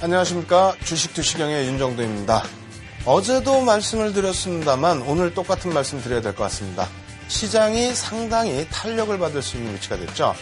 안녕하십니까. 주식투시경의 윤정도입니다. 어제도 말씀을 드렸습니다만 오늘 똑같은 말씀 드려야 될 것 같습니다. 시장이 상당히 탄력을 받을 수 있는 위치가 됐죠.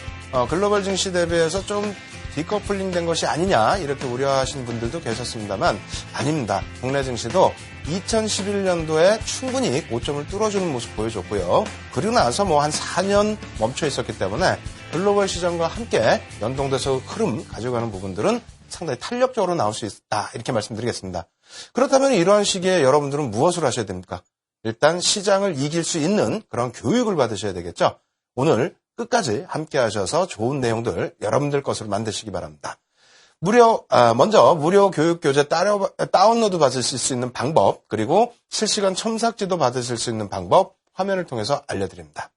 글로벌 증시 대비해서 좀 디커플링 된 것이 아니냐 이렇게 우려하시는 분들도 계셨습니다만 아닙니다. 국내 증시도 2011년도에 충분히 고점을 뚫어주는 모습 보여줬고요. 그리고 나서 한 4년 멈춰 있었기 때문에 글로벌 시장과 함께 연동돼서 흐름 가져가는 부분들은 상당히 탄력적으로 나올 수 있다 이렇게 말씀드리겠습니다. 그렇다면 이러한 시기에 여러분들은 무엇을 하셔야 됩니까? 일단 시장을 이길 수 있는 그런 교육을 받으셔야 되겠죠. 오늘 끝까지 함께 하셔서 좋은 내용들 여러분들 것으로 만드시기 바랍니다. 먼저 무료 교육 교재 다운로드 받으실 수 있는 방법, 그리고 실시간 첨삭지도 받으실 수 있는 방법 화면을 통해서 알려드립니다.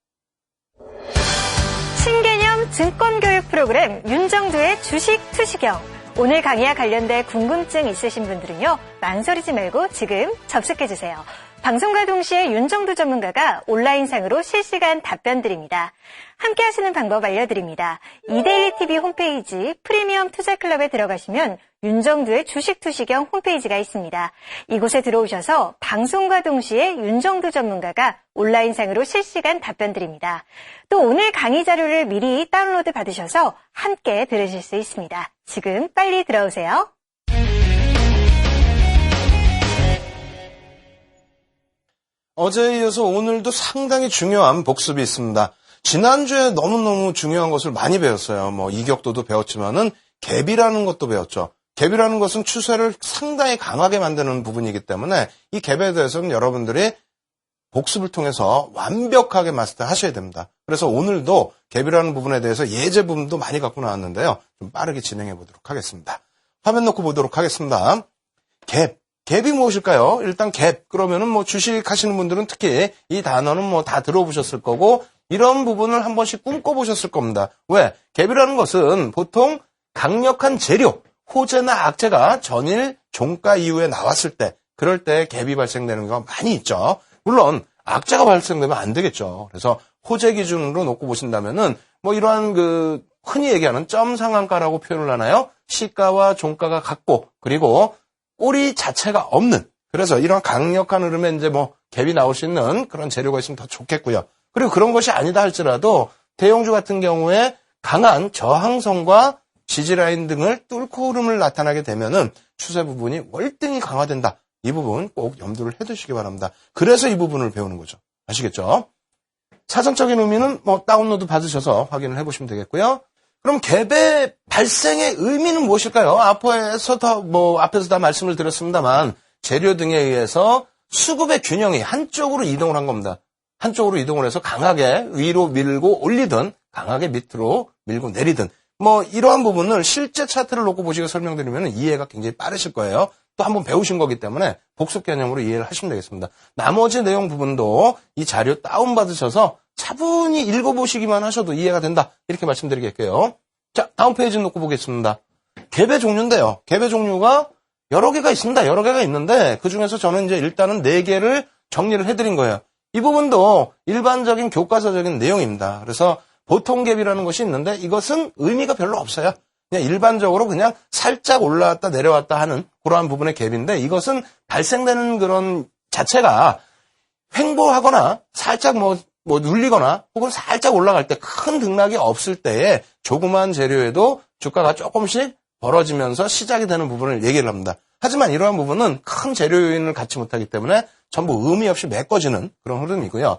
신개념 증권교육 프로그램 윤정두의 주식 투시경. 오늘 강의와 관련된 궁금증 있으신 분들은요, 망설이지 말고 지금 접속해주세요. 방송과 동시에 윤정두 전문가가 온라인상으로 실시간 답변 드립니다. 함께 하시는 방법 알려드립니다. 이데일리TV 홈페이지 프리미엄 투자클럽에 들어가시면 윤정두의 주식투시경 홈페이지가 있습니다. 이곳에 들어오셔서 방송과 동시에 윤정두 전문가가 온라인상으로 실시간 답변 드립니다. 또 오늘 강의 자료를 미리 다운로드 받으셔서 함께 들으실 수 있습니다. 지금 빨리 들어오세요. 어제에 이어서 오늘도 상당히 중요한 복습이 있습니다. 지난주에 너무너무 중요한 것을 많이 배웠어요. 이격도도 배웠지만은 갭이라는 것도 배웠죠. 갭이라는 것은 추세를 상당히 강하게 만드는 부분이기 때문에 이 갭에 대해서는 여러분들이 복습을 통해서 완벽하게 마스터하셔야 됩니다. 그래서 오늘도 갭이라는 부분에 대해서 예제 부분도 많이 갖고 나왔는데요. 좀 빠르게 진행해 보도록 하겠습니다. 화면 놓고 보도록 하겠습니다. 갭이 무엇일까요? 일단 갭, 그러면은 주식 하시는 분들은 특히 이 단어는 다 들어보셨을 거고, 이런 부분을 한 번씩 꿈꿔보셨을 겁니다. 왜? 갭이라는 것은 보통 강력한 재료, 호재나 악재가 전일 종가 이후에 나왔을 때, 그럴 때 갭이 발생되는 경우가 많이 있죠. 물론, 악재가 발생되면 안 되겠죠. 그래서 호재 기준으로 놓고 보신다면은, 이러한 흔히 얘기하는 점 상한가라고 표현을 하나요? 시가와 종가가 같고, 그리고 꼬리 자체가 없는, 그래서 이런 강력한 흐름에 이제 갭이 나올 수 있는 그런 재료가 있으면 더 좋겠고요. 그리고 그런 것이 아니다 할지라도 대형주 같은 경우에 강한 저항선과 지지라인 등을 뚫고 흐름을 나타나게 되면은 추세 부분이 월등히 강화된다. 이 부분 꼭 염두를 해두시기 바랍니다. 그래서 이 부분을 배우는 거죠. 아시겠죠? 사전적인 의미는 다운로드 받으셔서 확인을 해보시면 되겠고요. 그럼 갭의 발생의 의미는 무엇일까요? 앞에서 다 말씀을 드렸습니다만 재료 등에 의해서 수급의 균형이 한쪽으로 이동을 한 겁니다. 한쪽으로 이동을 해서 강하게 위로 밀고 올리든 강하게 밑으로 밀고 내리든 이러한 부분을 실제 차트를 놓고 보시고 설명드리면 이해가 굉장히 빠르실 거예요. 또 한번 배우신 거기 때문에 복습 개념으로 이해를 하시면 되겠습니다. 나머지 내용 부분도 이 자료 다운받으셔서 차분히 읽어보시기만 하셔도 이해가 된다. 이렇게 말씀드리겠고요. 자, 다음 페이지 놓고 보겠습니다. 갭의 종류인데요. 갭의 종류가 여러 개가 있습니다. 여러 개가 있는데 그중에서 저는 이제 일단은 4개를 정리를 해드린 거예요. 이 부분도 일반적인 교과서적인 내용입니다. 그래서 보통 갭이라는 것이 있는데 이것은 의미가 별로 없어요. 그냥 일반적으로 그냥 살짝 올라왔다 내려왔다 하는 그러한 부분의 갭인데 이것은 발생되는 그런 자체가 횡보하거나 살짝 눌리거나 혹은 살짝 올라갈 때 큰 등락이 없을 때에 조그만 재료에도 주가가 조금씩 벌어지면서 시작이 되는 부분을 얘기를 합니다. 하지만 이러한 부분은 큰 재료 요인을 갖지 못하기 때문에 전부 의미 없이 메꿔지는 그런 흐름이고요.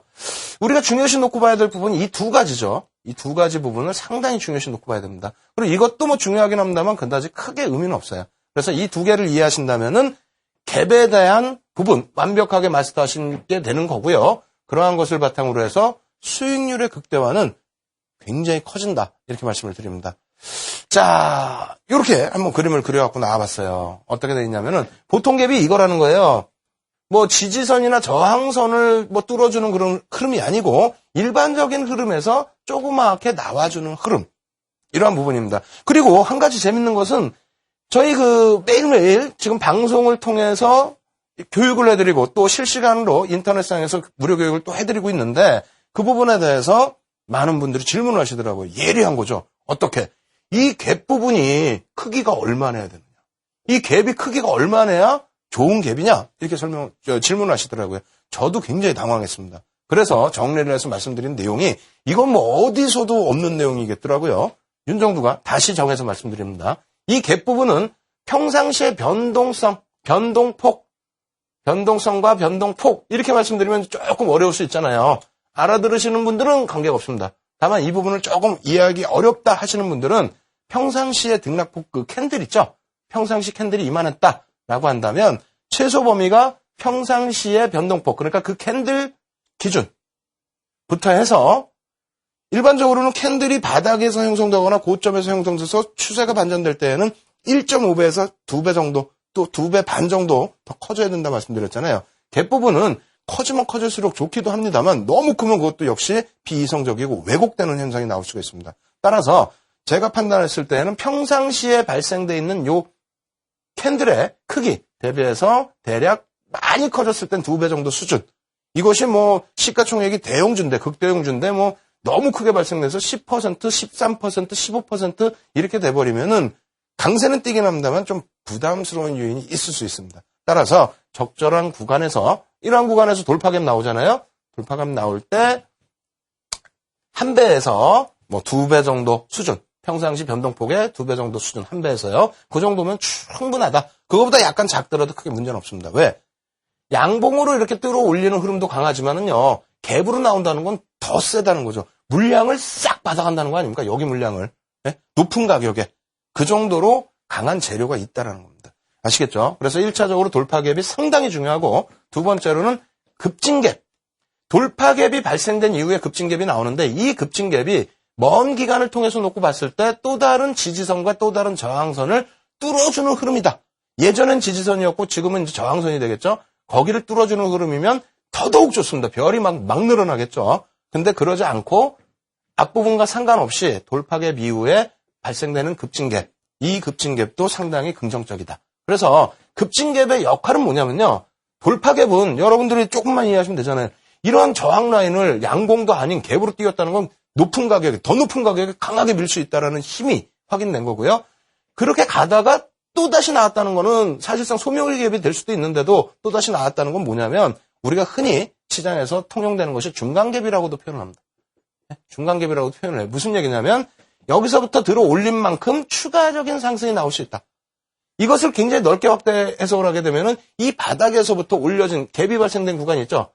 우리가 중요시 놓고 봐야 될 부분이 이 두 가지죠. 이 두 가지 부분을 상당히 중요시 놓고 봐야 됩니다. 그리고 이것도 중요하긴 합니다만 그다지 크게 의미는 없어요. 그래서 이 두 개를 이해하신다면은 갭에 대한 부분 완벽하게 마스터하시게 되는 거고요. 그러한 것을 바탕으로 해서 수익률의 극대화는 굉장히 커진다. 이렇게 말씀을 드립니다. 자, 이렇게 한번 그림을 그려갖고 나와봤어요. 어떻게 되어 있냐면은 보통 갭이 이거라는 거예요. 지지선이나 저항선을 뚫어주는 그런 흐름이 아니고 일반적인 흐름에서 조그맣게 나와주는 흐름. 이러한 부분입니다. 그리고 한 가지 재밌는 것은 저희 매일매일 지금 방송을 통해서 교육을 해드리고 또 실시간으로 인터넷상에서 무료 교육을 또 해드리고 있는데 그 부분에 대해서 많은 분들이 질문을 하시더라고요. 예리한 거죠. 어떻게? 이 갭 부분이 크기가 얼마나 해야 되느냐. 이 갭이 크기가 얼마나야 좋은 갭이냐? 이렇게 질문하시더라고요. 저도 굉장히 당황했습니다. 그래서 정리를 해서 말씀드린 내용이 이건 뭐 어디서도 없는 내용이겠더라고요. 윤정두가 다시 정해서 말씀드립니다. 이 갭 부분은 평상시의 변동성과 변동폭 이렇게 말씀드리면 조금 어려울 수 있잖아요. 알아들으시는 분들은 관계가 없습니다. 다만 이 부분을 조금 이해하기 어렵다 하시는 분들은 평상시의 등락폭 그 캔들 있죠? 평상시 캔들이 이만했다라고 한다면 최소 범위가 평상시의 변동폭 그러니까 그 캔들 기준부터 해서 일반적으로는 캔들이 바닥에서 형성되거나 고점에서 형성돼서 추세가 반전될 때에는 1.5배에서 2배 정도 또 2배 반 정도 더 커져야 된다 말씀드렸잖아요. 갭 부분은 커지면 커질수록 좋기도 합니다만 너무 크면 그것도 역시 비이성적이고 왜곡되는 현상이 나올 수가 있습니다. 따라서 제가 판단했을 때는 평상시에 발생돼 있는 요 캔들의 크기 대비해서 대략 많이 커졌을 땐 2배 정도 수준. 이것이 뭐 시가총액이 대형주인데 극대형주인데 뭐 너무 크게 발생돼서 10%, 13%, 15% 이렇게 돼버리면은 강세는 뛰긴 합니다만 좀 부담스러운 요인이 있을 수 있습니다. 따라서 적절한 구간에서 이러한 구간에서 돌파갭 나오잖아요. 돌파갭 나올 때 한 배에서 뭐 2배 정도 수준. 평상시 변동폭의 2배 정도 수준, 1배에서요. 그 정도면 충분하다. 그거보다 약간 작더라도 크게 문제는 없습니다. 왜? 양봉으로 이렇게 뚫어 올리는 흐름도 강하지만은요, 갭으로 나온다는 건 더 세다는 거죠. 물량을 싹 받아간다는 거 아닙니까? 여기 물량을. 네? 높은 가격에. 그 정도로 강한 재료가 있다는 겁니다. 아시겠죠? 그래서 1차적으로 돌파갭이 상당히 중요하고, 두 번째로는 급진갭. 돌파갭이 발생된 이후에 급진갭이 나오는데, 이 급진갭이 먼 기간을 통해서 놓고 봤을 때 또 다른 지지선과 또 다른 저항선을 뚫어주는 흐름이다. 예전엔 지지선이었고 지금은 이제 저항선이 되겠죠. 거기를 뚫어주는 흐름이면 더더욱 좋습니다. 별이 막 늘어나겠죠. 근데 그러지 않고 앞부분과 상관없이 돌파갭 이후에 발생되는 급진갭. 이 급진갭도 상당히 긍정적이다. 그래서 급진갭의 역할은 뭐냐면요. 돌파갭은 여러분들이 조금만 이해하시면 되잖아요. 이러한 저항 라인을 양봉도 아닌 갭으로 띄웠다는 건 높은 가격에, 더 높은 가격에 강하게 밀 수 있다는 힘이 확인된 거고요. 그렇게 가다가 또다시 나왔다는 거는 사실상 소멸갭이 될 수도 있는데도 또다시 나왔다는 건 뭐냐면 우리가 흔히 시장에서 통용되는 것이 중간갭이라고도 표현을 합니다. 중간갭이라고도 표현을 해요. 무슨 얘기냐면 여기서부터 들어 올린 만큼 추가적인 상승이 나올 수 있다. 이것을 굉장히 넓게 확대 해석을 하게 되면은 이 바닥에서부터 올려진 갭이 발생된 구간이 있죠.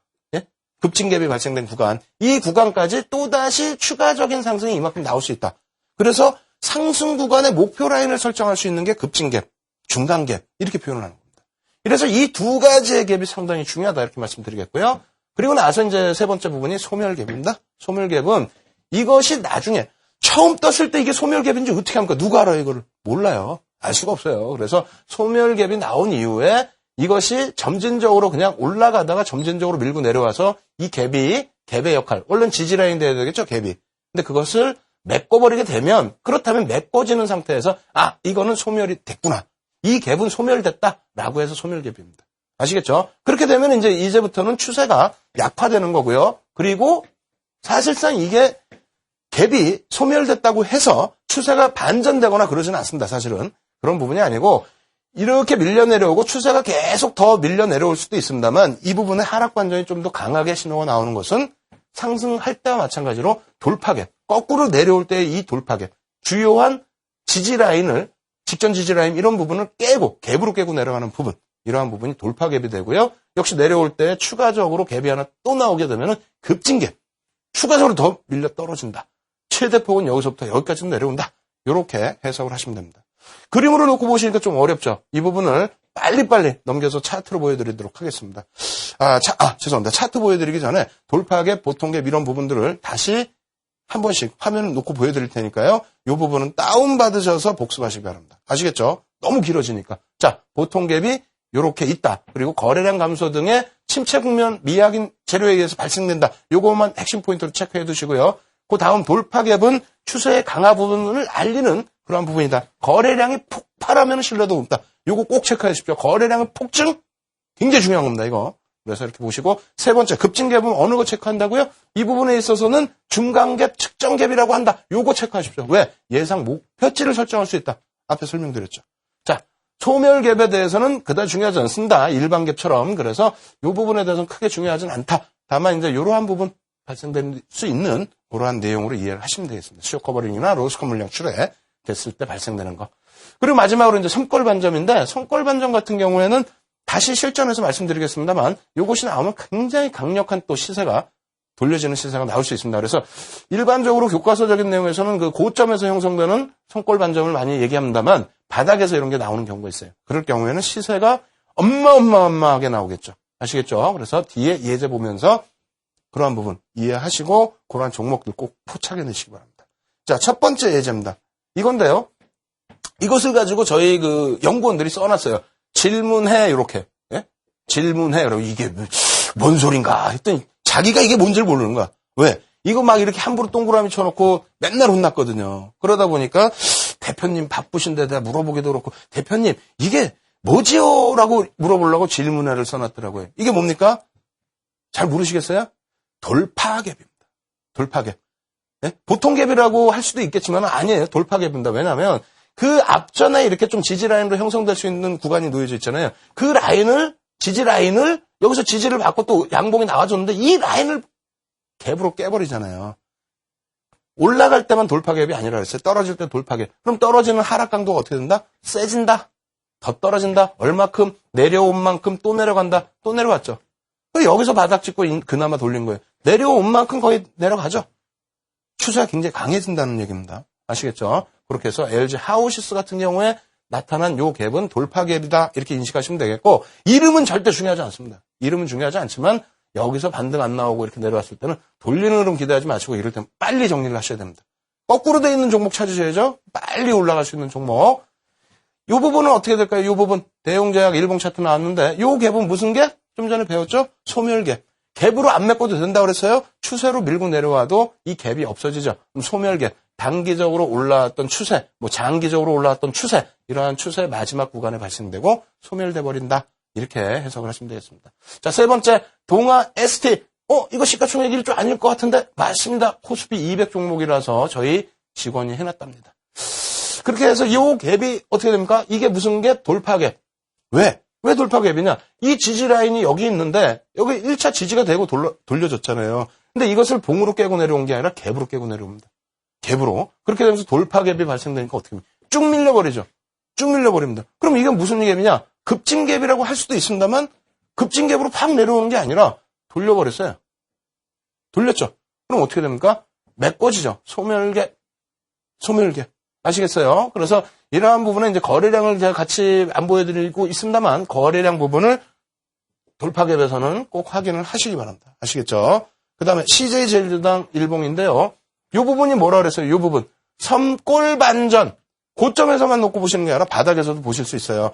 급진갭이 발생된 구간, 이 구간까지 또다시 추가적인 상승이 이만큼 나올 수 있다. 그래서 상승 구간의 목표 라인을 설정할 수 있는 게 급진갭, 중간갭 이렇게 표현을 하는 겁니다. 그래서 이 두 가지의 갭이 상당히 중요하다 이렇게 말씀드리겠고요. 그리고 나서 이제 세 번째 부분이 소멸갭입니다. 소멸갭은 이것이 나중에 처음 떴을 때 이게 소멸갭인지 어떻게 합니까? 누가 알아요 이거를? 몰라요. 알 수가 없어요. 그래서 소멸갭이 나온 이후에 이것이 점진적으로 그냥 올라가다가 점진적으로 밀고 내려와서 이 갭의 역할, 원래는 지지라인 돼야 되겠죠, 갭이. 근데 그것을 메꿔버리게 되면, 그렇다면 메꿔지는 상태에서, 아, 이거는 소멸이 됐구나. 이 갭은 소멸됐다라고 해서 소멸갭입니다. 아시겠죠? 그렇게 되면 이제부터는 추세가 약화되는 거고요. 그리고 사실상 이게 갭이 소멸됐다고 해서 추세가 반전되거나 그러지는 않습니다, 사실은. 그런 부분이 아니고, 이렇게 밀려 내려오고 추세가 계속 더 밀려 내려올 수도 있습니다만 이 부분에 하락 반전이 좀 더 강하게 신호가 나오는 것은 상승할 때와 마찬가지로 돌파갭, 거꾸로 내려올 때의 이 돌파갭, 주요한 지지라인을, 직전 지지라인 이런 부분을 깨고 갭으로 깨고 내려가는 부분, 이러한 부분이 돌파갭이 되고요. 역시 내려올 때 추가적으로 갭이 하나 또 나오게 되면 급진갭, 추가적으로 더 밀려 떨어진다. 최대폭은 여기서부터 여기까지 내려온다. 이렇게 해석을 하시면 됩니다. 그림으로 놓고 보시니까 좀 어렵죠. 이 부분을 빨리빨리 넘겨서 차트로 보여드리도록 하겠습니다. 죄송합니다. 차트 보여드리기 전에 돌파갭, 보통갭 이런 부분들을 다시 한 번씩 화면을 놓고 보여드릴 테니까요. 이 부분은 다운받으셔서 복습하시기 바랍니다. 아시겠죠? 너무 길어지니까. 자, 보통갭이 이렇게 있다. 그리고 거래량 감소 등의 침체 국면 미약인 재료에 의해서 발생된다. 요것만 핵심 포인트로 체크해 두시고요. 그 다음 돌파갭은 추세의 강화 부분을 알리는 그러한 부분이다. 거래량이 폭발하면 신뢰도 없다. 요거 꼭 체크하십시오. 거래량의 폭증? 굉장히 중요한 겁니다, 이거. 그래서 이렇게 보시고, 세 번째, 급진갭은 어느 거 체크한다고요? 이 부분에 있어서는 중간갭, 측정갭이라고 한다. 요거 체크하십시오. 왜? 예상 목표치를 설정할 수 있다. 앞에 설명드렸죠. 자, 소멸갭에 대해서는 그다지 중요하지 않습니다. 일반 갭처럼. 그래서 이 부분에 대해서는 크게 중요하진 않다. 다만 이제 이러한 부분 발생될 수 있는 그러한 내용으로 이해를 하시면 되겠습니다. 수요 커버링이나 로스컷 물량 출해 됐을 때 발생되는 거. 그리고 마지막으로 이제 손꼴 반점인데, 손꼴 반점 같은 경우에는 다시 실전에서 말씀드리겠습니다만, 요것이 나오면 굉장히 강력한 또 시세가, 돌려지는 시세가 나올 수 있습니다. 그래서 일반적으로 교과서적인 내용에서는 그 고점에서 형성되는 손꼴 반점을 많이 얘기합니다만, 바닥에서 이런 게 나오는 경우가 있어요. 그럴 경우에는 시세가 어마어마하게 나오겠죠. 아시겠죠? 그래서 뒤에 예제 보면서 그러한 부분 이해하시고, 그러한 종목들 꼭 포착해 내시기 바랍니다. 자, 첫 번째 예제입니다. 이건데요. 이것을 가지고 저희 그 연구원들이 써놨어요. 질문해, 이렇게. 예? 질문해. 그러고 이게 뭔 소린가 했더니 자기가 이게 뭔지를 모르는 거야. 왜? 이거 막 이렇게 함부로 동그라미 쳐놓고 맨날 혼났거든요. 그러다 보니까 대표님 바쁘신데 내가 물어보기도 그렇고, 대표님 이게 뭐지요? 라고 물어보려고 질문해를 써놨더라고요. 이게 뭡니까? 잘 모르시겠어요? 돌파갭입니다. 돌파갭. 예? 보통 갭이라고 할 수도 있겠지만 아니에요. 돌파갭입니다. 왜냐하면 그 앞전에 이렇게 좀 지지 라인으로 형성될 수 있는 구간이 놓여져 있잖아요. 그 라인을, 지지 라인을, 여기서 지지를 받고 또 양봉이 나와줬는데 이 라인을 갭으로 깨버리잖아요. 올라갈 때만 돌파갭이 아니라 그랬어요. 떨어질 때 돌파갭. 그럼 떨어지는 하락 강도가 어떻게 된다? 세진다. 더 떨어진다. 얼마큼? 내려온 만큼 또 내려간다. 또 내려갔죠. 여기서 바닥 찍고 그나마 돌린 거예요. 내려온 만큼 거의 내려가죠. 추세가 굉장히 강해진다는 얘기입니다. 아시겠죠? 그렇게 해서 LG 하우시스 같은 경우에 나타난 요 갭은 돌파갭이다. 이렇게 인식하시면 되겠고, 이름은 절대 중요하지 않습니다. 이름은 중요하지 않지만 여기서 반등 안 나오고 이렇게 내려왔을 때는 돌리는 흐름 기대하지 마시고 이럴 때는 빨리 정리를 하셔야 됩니다. 거꾸로 돼 있는 종목 찾으셔야죠. 빨리 올라갈 수 있는 종목. 요 부분은 어떻게 될까요? 요 부분. 대용제약 일봉 차트 나왔는데 요 갭은 무슨 갭? 좀 전에 배웠죠? 소멸갭. 갭으로 안 메꿔도 된다고 그랬어요. 추세로 밀고 내려와도 이 갭이 없어지죠. 그럼 소멸갭. 단기적으로 올라왔던 추세, 뭐 장기적으로 올라왔던 추세, 이러한 추세 마지막 구간에 발생되고 소멸돼 버린다. 이렇게 해석을 하시면 되겠습니다. 자, 세 번째, 동아 ST. 이거 시가총액 1조 아닐 것 같은데? 맞습니다. 코스피 200 종목이라서 저희 직원이 해놨답니다. 그렇게 해서 이 갭이 어떻게 됩니까? 이게 무슨 갭? 돌파갭. 왜? 왜 돌파갭이냐? 이 지지 라인이 여기 있는데 여기 1차 지지가 되고 돌려줬잖아요. 근데 이것을 봉으로 깨고 내려온 게 아니라 갭으로 깨고 내려옵니다. 갭으로. 그렇게 되면서 돌파갭이 발생되니까 어떻게 됩니까? 쭉 밀려버리죠. 쭉 밀려버립니다. 그럼 이게 무슨 갭이냐? 급진갭이라고 할 수도 있습니다만 급진갭으로 팍 내려오는 게 아니라 돌려버렸어요. 돌렸죠. 그럼 어떻게 됩니까? 메꿔지죠. 소멸갭. 소멸갭. 아시겠어요? 그래서 이러한 부분에 이제 거래량을 제가 같이 안 보여드리고 있습니다만 거래량 부분을 돌파갭에서는 꼭 확인을 하시기 바랍니다. 아시겠죠? 그 다음에 CJ제일주당 일봉인데요. 이 부분이 뭐라 그랬어요? 이 부분. 섬골 반전. 고점에서만 놓고 보시는 게 아니라 바닥에서도 보실 수 있어요.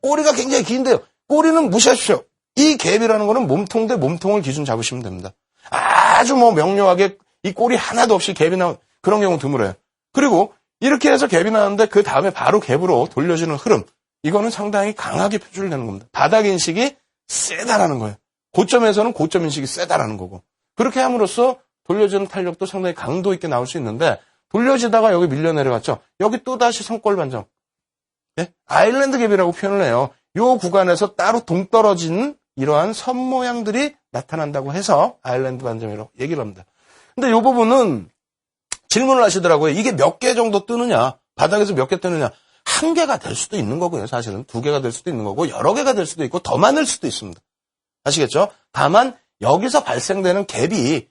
꼬리가 굉장히 긴데요. 꼬리는 무시하십시오. 이 갭이라는 거는 몸통 대 몸통을 기준 잡으시면 됩니다. 아주 뭐 명료하게 이 꼬리 하나도 없이 갭이 나온 그런 경우 드물어요. 그리고 이렇게 해서 갭이 나왔는데 그 다음에 바로 갭으로 돌려주는 흐름. 이거는 상당히 강하게 표출되는 겁니다. 바닥 인식이 세다라는 거예요. 고점에서는 고점 인식이 세다라는 거고. 그렇게 함으로써 돌려주는 탄력도 상당히 강도 있게 나올 수 있는데 돌려지다가 여기 밀려 내려갔죠. 여기 또다시 손꼴 반점. 예? 아일랜드 갭이라고 표현을 해요. 이 구간에서 따로 동떨어진 이러한 선 모양들이 나타난다고 해서 아일랜드 반점이라고 얘기를 합니다. 근데 이 부분은 질문을 하시더라고요. 이게 몇 개 정도 뜨느냐? 바닥에서 몇 개 뜨느냐? 한 개가 될 수도 있는 거고요. 사실은 두 개가 될 수도 있는 거고 여러 개가 될 수도 있고 더 많을 수도 있습니다. 아시겠죠? 다만 여기서 발생되는 갭이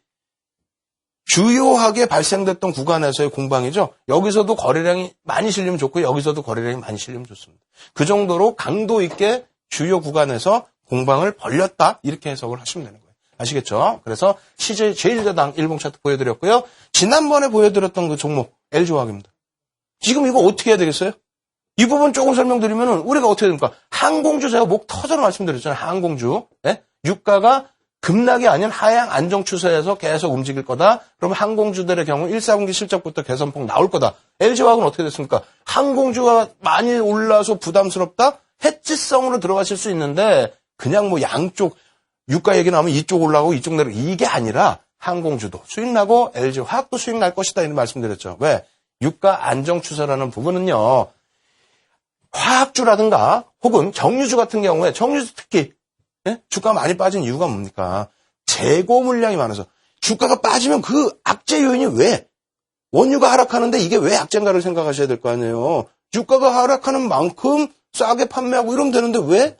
주요하게 발생됐던 구간에서의 공방이죠. 여기서도 거래량이 많이 실리면 좋고 여기서도 거래량이 많이 실리면 좋습니다. 그 정도로 강도 있게 주요 구간에서 공방을 벌렸다. 이렇게 해석을 하시면 되는 거예요. 아시겠죠? 그래서 CJ제일주당 일봉 차트 보여드렸고요. 지난번에 보여드렸던 그 종목 LG화학입니다. 지금 이거 어떻게 해야 되겠어요? 이 부분 조금 설명드리면 우리가 어떻게 됩니까? 항공주 제가 목 터져서 말씀드렸잖아요. 항공주. 예? 유가가 급락이 아닌 하향 안정 추세에서 계속 움직일 거다. 그러면 항공주들의 경우 1, 4분기 실적부터 개선폭 나올 거다. LG화학은 어떻게 됐습니까? 항공주가 많이 올라서 부담스럽다? 해지성으로 들어가실 수 있는데 그냥 뭐 양쪽 유가 얘기 나오면 이쪽 올라가고 이쪽 내려 이게 아니라 항공주도 수익 나고 LG화학도 수익 날 것이다 이런 말씀드렸죠. 왜? 유가 안정 추세라는 부분은요. 화학주라든가 혹은 정유주 같은 경우에 정유주 특히 주가가 많이 빠진 이유가 뭡니까? 재고 물량이 많아서 주가가 빠지면 그 악재 요인이 왜? 원유가 하락하는데 이게 왜 악재인가를 생각하셔야 될 거 아니에요. 주가가 하락하는 만큼 싸게 판매하고 이러면 되는데 왜?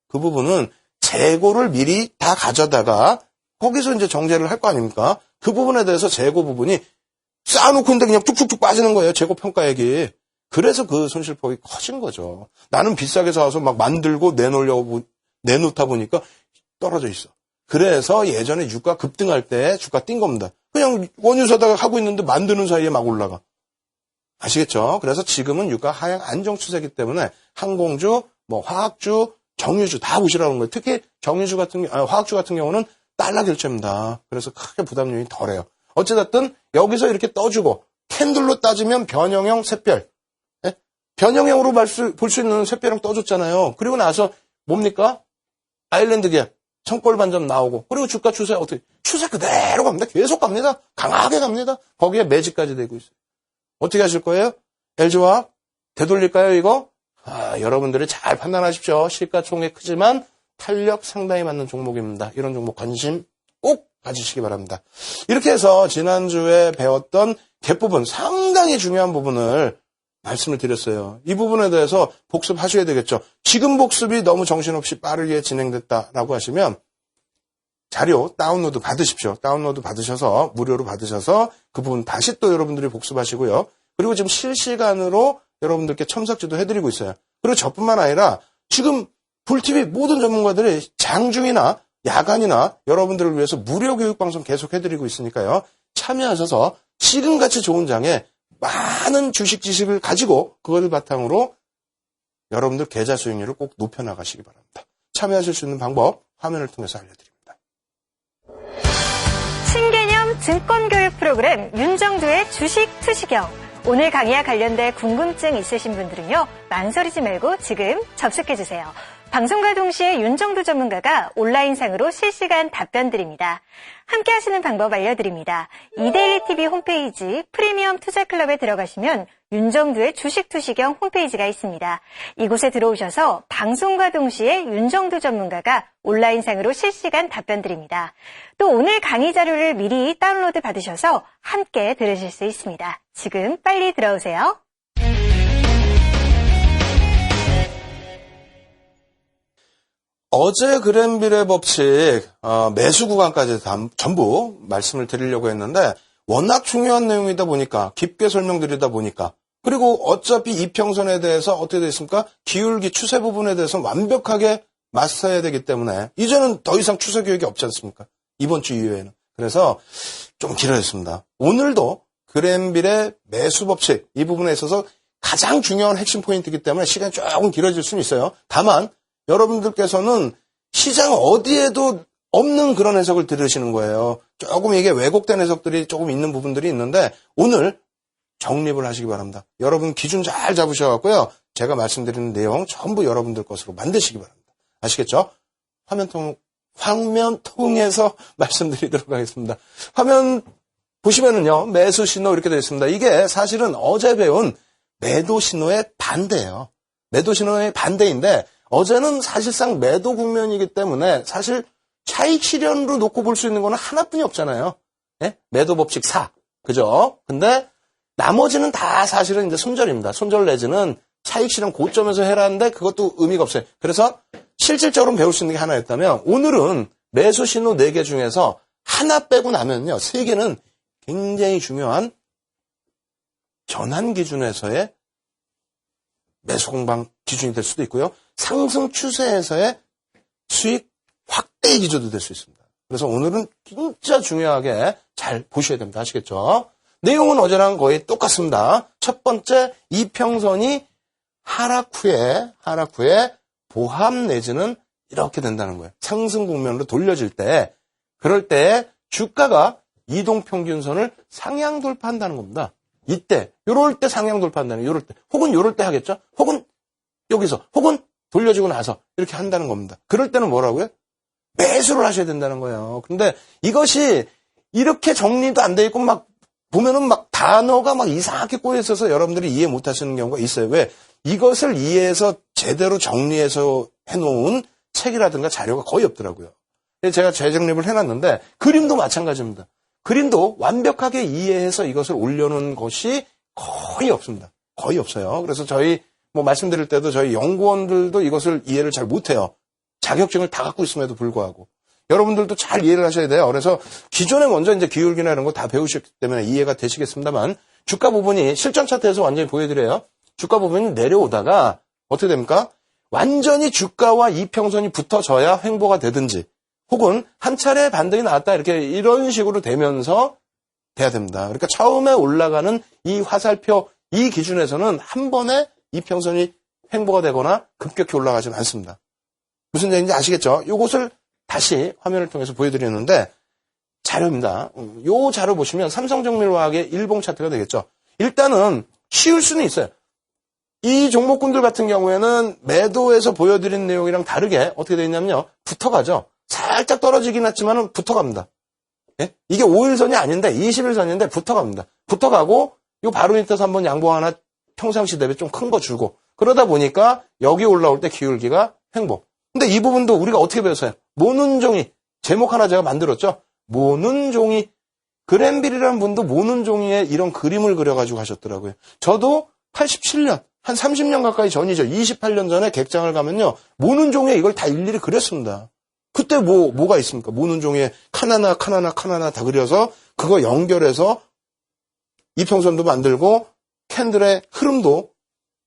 그 부분은 재고를 미리 다 가져다가 거기서 이제 정제를 할 거 아닙니까? 그 부분에 대해서 재고 부분이 쌓아놓고 있는데 그냥 툭툭툭 빠지는 거예요. 재고 평가액이. 그래서 그 손실폭이 커진 거죠. 나는 비싸게 사와서 막 만들고 내놓다 보니까 떨어져 있어. 그래서 예전에 유가 급등할 때 주가 뛴 겁니다. 그냥 원유 사다가 하고 있는데 만드는 사이에 막 올라가. 아시겠죠? 그래서 지금은 유가 하향 안정 추세이기 때문에 항공주, 화학주, 정유주 다 보시라는 거예요. 특히 화학주 같은 경우는 달러 결제입니다. 그래서 크게 부담 요인이 덜해요. 어찌됐든 여기서 이렇게 떠주고 캔들로 따지면 변형형 샛별. 변형형으로 볼 수 있는 샛별형 떠줬잖아요. 그리고 나서 뭡니까? 아일랜드 기업 청골 반점 나오고 그리고 주가 추세 어떻게? 추세 그대로 갑니다. 계속 갑니다. 강하게 갑니다. 거기에 매직까지 되고 있어요. 어떻게 하실 거예요? LG화학 되돌릴까요 이거? 여러분들이 잘 판단하십시오. 시가총액 크지만 탄력 상당히 맞는 종목입니다. 이런 종목 관심 꼭 가지시기 바랍니다. 이렇게 해서 지난주에 배웠던 뒷부분 상당히 중요한 부분을 말씀을 드렸어요. 이 부분에 대해서 복습하셔야 되겠죠. 지금 복습이 너무 정신없이 빠르게 진행됐다라고 하시면 자료 다운로드 받으십시오. 다운로드 받으셔서 무료로 받으셔서 그 부분 다시 또 여러분들이 복습하시고요. 그리고 지금 실시간으로 여러분들께 첨삭지도 해드리고 있어요. 그리고 저뿐만 아니라 지금 불TV 모든 전문가들이 장중이나 야간이나 여러분들을 위해서 무료 교육방송 계속 해드리고 있으니까요. 참여하셔서 지금같이 좋은 장에 많은 주식 지식을 가지고 그걸 바탕으로 여러분들 계좌 수익률을 꼭 높여나가시기 바랍니다. 참여하실 수 있는 방법 화면을 통해서 알려드립니다. 신개념 증권교육 프로그램 윤정두의 주식 투시경. 오늘 강의와 관련된 궁금증 있으신 분들은요. 망설이지 말고 지금 접속해주세요. 방송과 동시에 윤정두 전문가가 온라인상으로 실시간 답변 드립니다. 함께 하시는 방법 알려드립니다. 이데일리TV 홈페이지 프리미엄 투자클럽에 들어가시면 윤정두의 주식 투시경 홈페이지가 있습니다. 이곳에 들어오셔서 방송과 동시에 윤정두 전문가가 온라인상으로 실시간 답변 드립니다. 또 오늘 강의 자료를 미리 다운로드 받으셔서 함께 들으실 수 있습니다. 지금 빨리 들어오세요. 어제 그랜빌의 법칙 매수 구간까지 전부 말씀을 드리려고 했는데 워낙 중요한 내용이다 보니까 깊게 설명드리다 보니까 그리고 어차피 이평선에 대해서 어떻게 됐습니까? 기울기 추세 부분에 대해서 완벽하게 마스터해야 되기 때문에 이제는 더 이상 추세 교육이 없지 않습니까? 이번 주 이후에는. 그래서 좀 길어졌습니다. 오늘도 그랜빌의 매수 법칙 이 부분에 있어서 가장 중요한 핵심 포인트이기 때문에 시간이 조금 길어질 수는 있어요. 다만 여러분들께서는 시장 어디에도 없는 그런 해석을 들으시는 거예요. 조금 이게 왜곡된 해석들이 조금 있는 부분들이 있는데 오늘 정립을 하시기 바랍니다. 여러분 기준 잘 잡으셔갖고요. 제가 말씀드리는 내용 전부 여러분들 것으로 만드시기 바랍니다. 아시겠죠? 화면 통해서 말씀드리도록 하겠습니다. 화면 보시면은요. 매수 신호 이렇게 되어 있습니다. 이게 사실은 어제 배운 매도 신호의 반대예요. 매도 신호의 반대인데 어제는 사실상 매도 국면이기 때문에 사실 차익 실현으로 놓고 볼 수 있는 거는 하나뿐이 없잖아요. 예? 매도 법칙 4. 그죠? 근데 나머지는 다 사실은 이제 손절입니다. 손절 내지는 차익 실현 고점에서 해라는데 그것도 의미가 없어요. 그래서 실질적으로 배울 수 있는 게 하나였다면 오늘은 매수 신호 4개 중에서 하나 빼고 나면요. 3개는 굉장히 중요한 전환 기준에서의 매수 공방 기준이 될 수도 있고요. 상승 추세에서의 수익 확대 기조도 될 수 있습니다. 그래서 오늘은 진짜 중요하게 잘 보셔야 됩니다. 아시겠죠? 내용은 어제랑 거의 똑같습니다. 첫 번째, 이평선이 하락 후에 보합 내지는 이렇게 된다는 거예요. 상승 국면으로 돌려질 때, 그럴 때 주가가 이동평균선을 상향 돌파한다는 겁니다. 이때, 요럴 때 상향 돌파한다는 거예요. 요럴 때. 혹은 요럴 때 하겠죠? 혹은 여기서, 혹은 돌려지고 나서 이렇게 한다는 겁니다. 그럴 때는 뭐라고요? 매수를 하셔야 된다는 거예요. 근데 이것이 이렇게 정리도 안 돼 있고 막 보면은 막 단어가 막 이상하게 꼬여 있어서 여러분들이 이해 못 하시는 경우가 있어요. 왜? 이것을 이해해서 제대로 정리해서 해놓은 책이라든가 자료가 거의 없더라고요. 제가 재정립을 해놨는데 그림도 마찬가지입니다. 그림도 완벽하게 이해해서 이것을 올려놓은 것이 거의 없습니다. 거의 없어요. 그래서 저희 말씀드릴 때도 저희 연구원들도 이것을 이해를 잘 못해요. 자격증을 다 갖고 있음에도 불구하고. 여러분들도 잘 이해를 하셔야 돼요. 그래서 기존에 먼저 이제 기울기나 이런 거 다 배우셨기 때문에 이해가 되시겠습니다만 주가 부분이 실전 차트에서 완전히 보여드려요. 주가 부분이 내려오다가 어떻게 됩니까? 완전히 주가와 이평선이 붙어져야 횡보가 되든지 혹은 한 차례 반등이 나왔다 이런 식으로 되면서 돼야 됩니다. 그러니까 처음에 올라가는 이 화살표 이 기준에서는 한 번에 이평선이 횡보가 되거나 급격히 올라가지는 않습니다. 무슨 얘기인지 아시겠죠? 이것을 다시 화면을 통해서 보여드리는데 자료입니다. 이 자료 보시면 삼성정밀화학의 일봉 차트가 되겠죠. 일단은 쉬울 수는 있어요. 이 종목군들 같은 경우에는 매도에서 보여드린 내용이랑 다르게 어떻게 되어 있냐면요. 붙어가죠. 살짝 떨어지긴 했지만 붙어갑니다. 예? 이게 5일선이 아닌데 20일선인데 붙어갑니다. 붙어가고 요 바로 밑에서 한번 양봉 하나 평상시 대비 좀 큰 거 주고 그러다 보니까 여기 올라올 때 기울기가 횡보. 근데 이 부분도 우리가 어떻게 배웠어요? 모는 종이 제목 하나 제가 만들었죠. 모는 종이 그랜빌이라는 분도 모는 종이에 이런 그림을 그려가지고 하셨더라고요. 저도 87년 한 30년 가까이 전이죠. 28년 전에 객장을 가면요. 모는 종이에 이걸 다 일일이 그렸습니다. 그때 뭐가 있습니까? 모는 종이에 칸 하나 다 그려서 그거 연결해서 이평선도 만들고 캔들의 흐름도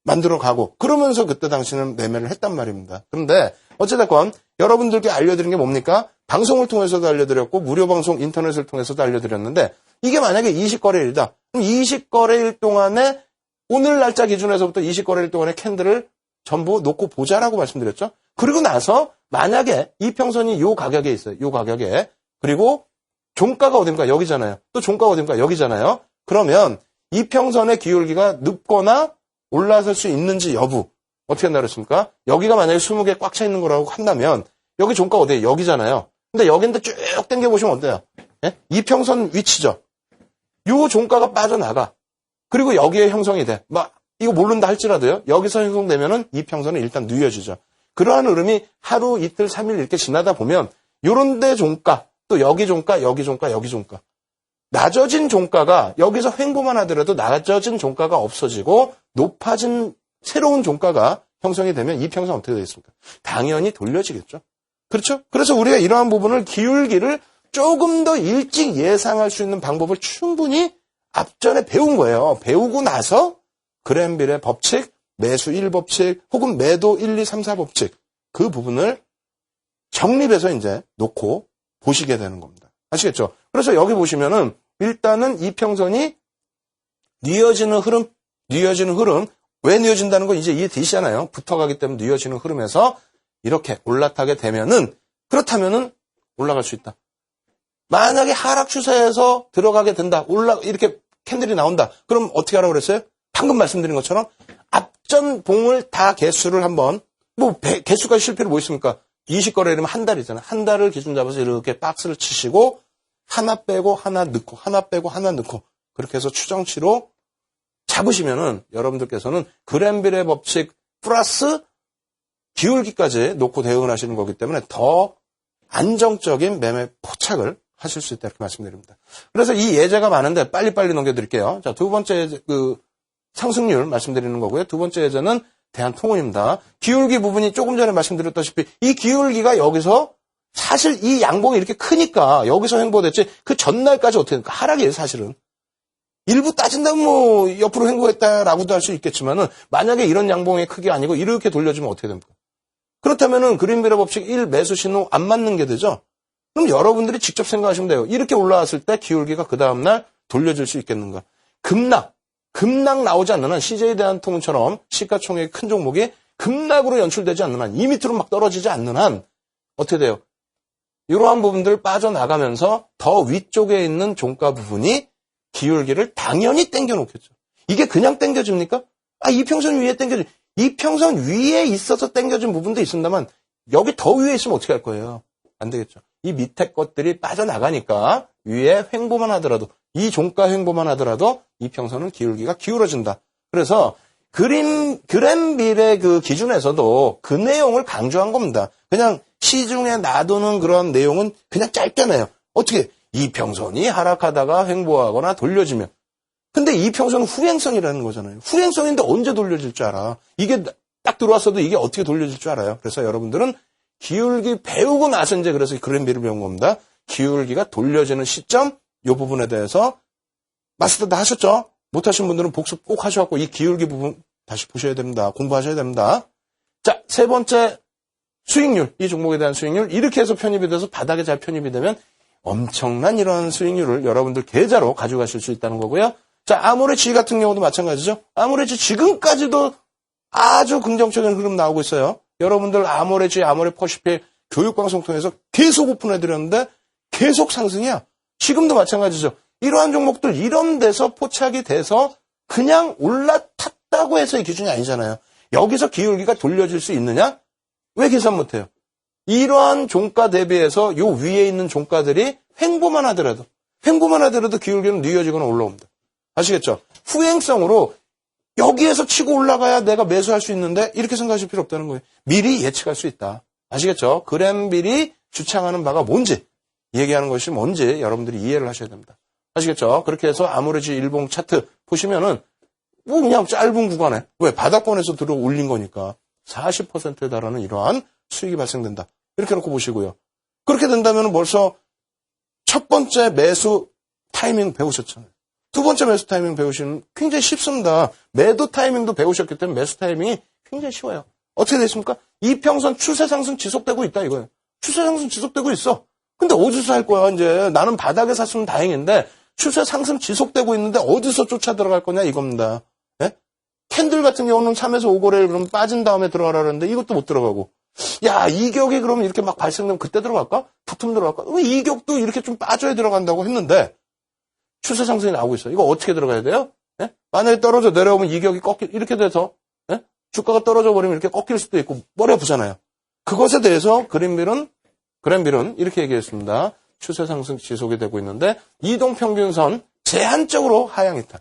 만들어 가고 그러면서 그때 당시는 매매를 했단 말입니다. 그런데 어찌됐건 여러분들께 알려드린 게 뭡니까? 방송을 통해서도 알려드렸고 무료 방송 인터넷을 통해서도 알려드렸는데 이게 만약에 20거래일이다. 그럼 20거래일 동안에 오늘 날짜 기준에서부터 20거래일 동안에 캔들을 전부 놓고 보자라고 말씀드렸죠. 그리고 나서 만약에 이평선이 요 가격에 있어요. 요 가격에. 그리고 종가가 어딘가 여기잖아요. 또 종가가 어딘가 여기잖아요. 그러면 이평선의 기울기가 눕거나 올라설 수 있는지 여부 어떻게 한다 그랬습니까? 여기가 만약에 20개 꽉 차 있는 거라고 한다면 여기 종가 어디에요? 여기잖아요. 근데 여긴데 쭉 당겨보시면 어때요? 예? 이평선 위치죠. 요 종가가 빠져나가. 그리고 여기에 형성이 돼. 이거 모른다 할지라도요. 여기서 형성되면은 이평선은 일단 누여지죠. 그러한 흐름이 하루, 이틀, 3일 이렇게 지나다 보면 요런 데 종가, 또 여기 종가, 여기 종가, 여기 종가. 낮아진 종가가 여기서 횡보만 하더라도 낮아진 종가가 없어지고 높아진 새로운 종가가 형성이 되면 이평선 어떻게 되겠습니까? 당연히 돌려지겠죠. 그렇죠? 그래서 우리가 이러한 부분을 기울기를 조금 더 일찍 예상할 수 있는 방법을 충분히 앞전에 배운 거예요. 배우고 나서 그랜빌의 법칙, 매수 1법칙 혹은 매도 1, 2, 3, 4법칙 그 부분을 정립해서 이제 놓고 보시게 되는 겁니다. 아시겠죠? 그래서 여기 보시면은 일단은 이평선이 뉘어지는 흐름 왜 뉘어진다는 거 이제 이해되시잖아요. 붙어가기 때문에 뉘어지는 흐름에서 이렇게 올라타게 되면은 그렇다면은 올라갈 수 있다. 만약에 하락 추세에서 들어가게 된다. 이렇게 캔들이 나온다. 그럼 어떻게 하라고 그랬어요? 방금 말씀드린 것처럼 앞전 봉을 다 개수를 한번 개수가 실패로 뭐 있습니까? 20거래이면 한 달이잖아요. 한 달을 기준 잡아서 이렇게 박스를 치시고 하나 빼고 하나 넣고 하나 빼고 하나 넣고 그렇게 해서 추정치로 잡으시면은 여러분들께서는 그랜빌의 법칙 플러스 기울기까지 놓고 대응을 하시는 거기 때문에 더 안정적인 매매 포착을 하실 수 있다 이렇게 말씀드립니다. 그래서 이 예제가 많은데 빨리빨리 넘겨드릴게요. 자, 두 번째 상승률 말씀드리는 거고요. 두 번째 예제는 대한통운입니다. 기울기 부분이 조금 전에 말씀드렸다시피 이 기울기가 여기서 사실 이 양봉이 이렇게 크니까 여기서 횡보됐지 그 전날까지 어떻게 됩니까? 하락이에요 사실은. 일부 따진다면 옆으로 횡보했다라고도 할 수 있겠지만은 만약에 이런 양봉의 크기 아니고 이렇게 돌려주면 어떻게 됩니까? 그렇다면은 그린빌의 법칙 1 매수 신호 안 맞는 게 되죠? 그럼 여러분들이 직접 생각하시면 돼요. 이렇게 올라왔을 때 기울기가 그 다음날 돌려줄 수 있겠는가? 급락 나오지 않는 한 CJ 대한통운처럼 시가총액 큰 종목이 급락으로 연출되지 않는 한 이 밑으로 막 떨어지지 않는 한 어떻게 돼요? 이러한 부분들 빠져나가면서 더 위쪽에 있는 종가 부분이 기울기를 당연히 땡겨놓겠죠. 이게 그냥 땡겨집니까? 이평선 위에 땡겨져. 이평선 위에 있어서 땡겨진 부분도 있습니다만 여기 더 위에 있으면 어떻게 할 거예요? 안 되겠죠. 이 밑에 것들이 빠져나가니까 위에 횡보만 하더라도 이 종가 횡보만 하더라도 이평선은 기울기가 기울어진다. 그래서 그랜빌의 그 기준에서도 그 내용을 강조한 겁니다. 그냥 시중에 놔두는 그런 내용은 그냥 짧게 내요. 어떻게 이평선이 하락하다가 횡보하거나 돌려지면. 근데 이평선은 후행성이라는 거잖아요. 후행성인데 언제 돌려질 줄 알아. 이게 딱 들어왔어도 이게 어떻게 돌려질 줄 알아요. 그래서 여러분들은 기울기 배우고 나서 이제 그래서 그랜빌을 배운 겁니다. 기울기가 돌려지는 시점 이 부분에 대해서 마스터 다 하셨죠? 못하신 분들은 복습 꼭 하셔갖고 이 기울기 부분 다시 보셔야 됩니다. 공부하셔야 됩니다. 자, 세 번째 수익률, 이 종목에 대한 수익률 이렇게 해서 편입이 돼서 바닥에 잘 편입이 되면 엄청난 이런 수익률을 여러분들 계좌로 가져가실 수 있다는 거고요. 자, 아모레지 같은 경우도 마찬가지죠. 아모레지 지금까지도 아주 긍정적인 흐름 나오고 있어요. 여러분들 아모레지, 아모레퍼시픽 교육방송 통해서 계속 오픈해드렸는데 계속 상승이야. 지금도 마찬가지죠. 이러한 종목들 이런 데서 포착이 돼서 그냥 올라탔다고 해서 이 기준이 아니잖아요. 여기서 기울기가 돌려질 수 있느냐? 왜 계산 못해요? 이러한 종가 대비해서 요 위에 있는 종가들이 횡보만 하더라도 기울기는 뉘어지거나 올라옵니다. 아시겠죠? 후행성으로 여기에서 치고 올라가야 내가 매수할 수 있는데 이렇게 생각하실 필요 없다는 거예요. 미리 예측할 수 있다. 아시겠죠? 그랜빌이 주창하는 바가 뭔지, 얘기하는 것이 뭔지 여러분들이 이해를 하셔야 됩니다. 아시겠죠? 그렇게 해서 아모레지 일봉 차트 보시면은 뭐 그냥 짧은 구간에 왜 바닥권에서 들어 올린 거니까 40%에 달하는 이러한 수익이 발생된다. 이렇게 놓고 보시고요. 그렇게 된다면 벌써 첫 번째 매수 타이밍 배우셨잖아요. 두 번째 매수 타이밍 배우시면 굉장히 쉽습니다. 매도 타이밍도 배우셨기 때문에 매수 타이밍이 굉장히 쉬워요. 어떻게 됐습니까? 이평선 추세 상승 지속되고 있다 이거예요. 추세 상승 지속되고 있어. 근데 어디서 살 거야 이제. 나는 바닥에 샀으면 다행인데 추세 상승 지속되고 있는데 어디서 쫓아 들어갈 거냐 이겁니다. 예? 캔들 같은 경우는 3에서 5거래일 그럼 빠진 다음에 들어가라 그러는데 이것도 못 들어가고. 야, 이격이 그럼 이렇게 막 발생되면 그때 들어갈까? 붙으면 들어갈까? 왜 이격도 이렇게 좀 빠져야 들어간다고 했는데 추세 상승이 나오고 있어요. 이거 어떻게 들어가야 돼요? 예? 만약에 떨어져 내려오면 이격이 이렇게 돼서 예? 주가가 떨어져 버리면 이렇게 꺾일 수도 있고 머리 아프잖아요. 그것에 대해서 그랜빌은 이렇게 얘기했습니다. 추세 상승 지속이 되고 있는데 이동평균선 제한적으로 하향 이탈.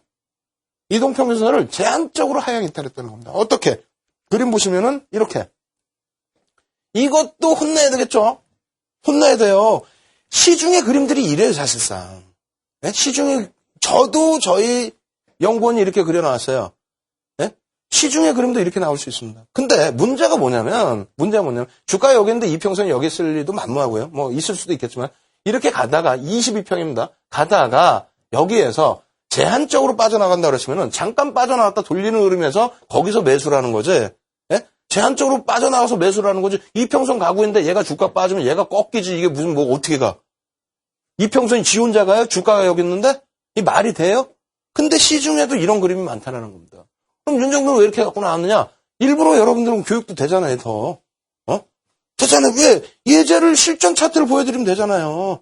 이동평균선을 제한적으로 하향 이탈했다는 겁니다. 어떻게? 그림 보시면은 이렇게. 이것도 혼내야 되겠죠? 혼내야 돼요. 시중의 그림들이 이래요, 사실상. 네? 시중에, 저도 저희 연구원이 이렇게 그려놨어요. 네? 시중의 그림도 이렇게 나올 수 있습니다. 근데 문제가 뭐냐면, 주가 여기 있는데 이평선이 여기 있을 리도 만무하고요. 뭐, 있을 수도 있겠지만, 이렇게 가다가, 22평입니다. 가다가, 여기에서 제한적으로 빠져나간다 그랬으면은, 잠깐 빠져나갔다 돌리는 흐름에서 거기서 매수라는 거지. 네? 제한적으로 빠져나가서 매수라는 거지. 이평선 가고 있는데 얘가 주가 빠지면 얘가 꺾이지. 이게 무슨 뭐 어떻게 가. 이평선이 지 혼자 가요? 주가가 여기 있는데? 이 말이 돼요? 근데 시중에도 이런 그림이 많다는 겁니다. 그럼 윤정도는 왜 이렇게 갖고 나왔느냐? 일부러 여러분들은 교육도 되잖아요, 더. 되잖아요. 왜? 예제를 실전 차트를 보여드리면 되잖아요.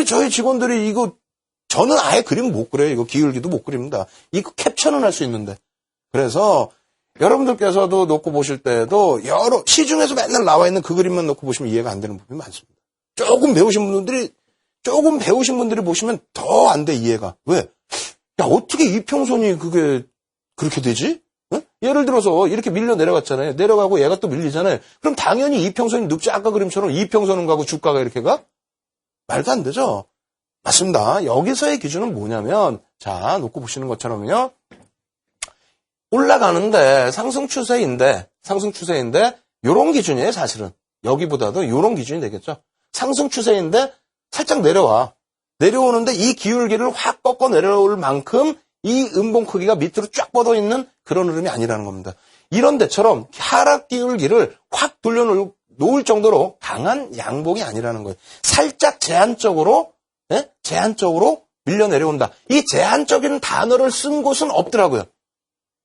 저희 직원들이 이거, 저는 아예 그림 못 그려요. 이거 기울기도 못 그립니다. 이거 캡처는 할 수 있는데. 그래서 여러분들께서도 놓고 보실 때에도 시중에서 맨날 나와 있는 그 그림만 놓고 보시면 이해가 안 되는 부분이 많습니다. 조금 배우신 분들이 보시면 더 안 돼, 이해가. 왜? 야, 어떻게 이평선이 그게 그렇게 되지? 응? 예를 들어서 이렇게 밀려 내려갔잖아요. 내려가고 얘가 또 밀리잖아요. 그럼 당연히 이평선이 눕지 아까 그림처럼 이평선은 가고 주가가 이렇게 가? 말도 안 되죠? 맞습니다. 여기서의 기준은 뭐냐면, 자, 놓고 보시는 것처럼요. 올라가는데 상승 추세인데 요런 기준이에요, 사실은. 여기보다도 요런 기준이 되겠죠. 상승 추세인데 살짝 내려오는데 이 기울기를 확 꺾어 내려올 만큼 이 음봉 크기가 밑으로 쫙 뻗어 있는 그런 흐름이 아니라는 겁니다. 이런 데처럼 하락 기울기를 확 돌려놓을 정도로 강한 양봉이 아니라는 거예요. 살짝 제한적으로 밀려 내려온다. 이 제한적인 단어를 쓴 곳은 없더라고요.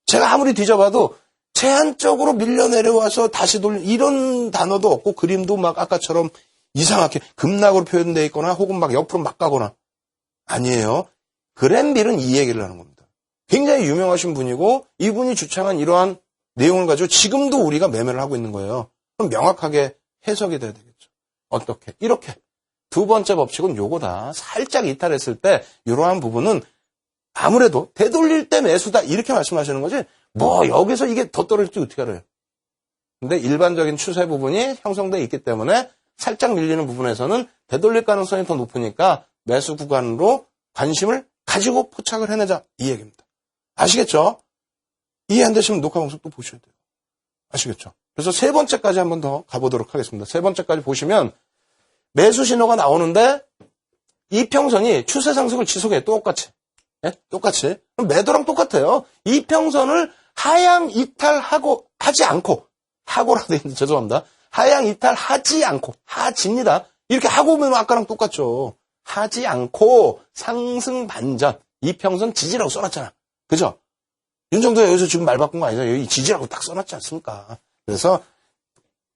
제가 아무리 뒤져봐도 제한적으로 밀려 내려와서 다시 이런 단어도 없고 그림도 막 아까처럼 이상하게 급락으로 표현되어 있거나 혹은 막 옆으로 막 가거나 아니에요. 그랜빌은 이 얘기를 하는 겁니다. 굉장히 유명하신 분이고 이분이 주창한 이러한 내용을 가지고 지금도 우리가 매매를 하고 있는 거예요. 그럼 명확하게 해석이 돼야 되겠죠. 어떻게? 이렇게. 두 번째 법칙은 요거다. 살짝 이탈했을 때 이러한 부분은 아무래도 되돌릴 때 매수다 이렇게 말씀하시는 거지 뭐 여기서 이게 더 떨어질지 어떻게 알아요. 근데 일반적인 추세 부분이 형성되어 있기 때문에 살짝 밀리는 부분에서는 되돌릴 가능성이 더 높으니까 매수 구간으로 관심을 가지고 포착을 해내자 이 얘기입니다. 아시겠죠? 이해 안 되시면 녹화 방송 또 보셔야 돼요. 아시겠죠? 그래서 세 번째까지 한번 더 가보도록 하겠습니다. 세 번째까지 보시면 매수 신호가 나오는데 이평선이 추세 상승을 지속해 똑같이. 예? 똑같이. 매도랑 똑같아요. 이평선을 하향 이탈하고 하지 않고 하고라도 있는데 죄송합니다. 하향 이탈하지 않고 하집니다. 이렇게 하고 오면 아까랑 똑같죠. 하지 않고 상승 반전 이평선 지지라고 써놨잖아. 그죠? 윤정도 여기서 지금 말 바꾼 거 아니죠? 여기 지지라고 딱 써놨지 않습니까? 그래서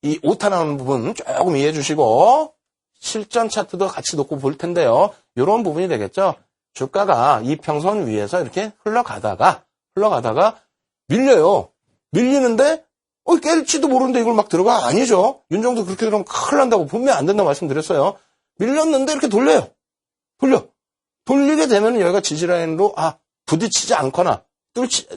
이 오타 나오는 부분 조금 이해해 주시고 실전 차트도 같이 놓고 볼 텐데요. 이런 부분이 되겠죠. 주가가 이평선 위에서 이렇게 흘러가다가 밀려요. 밀리는데 깰지도 모르는데 이걸 막 들어가? 아니죠. 윤정도 그렇게 들어가면 큰일 난다고 분명히 안 된다고 말씀드렸어요. 밀렸는데 이렇게 돌려요. 돌리게 되면 여기가 지지라인으로 부딪히지 않거나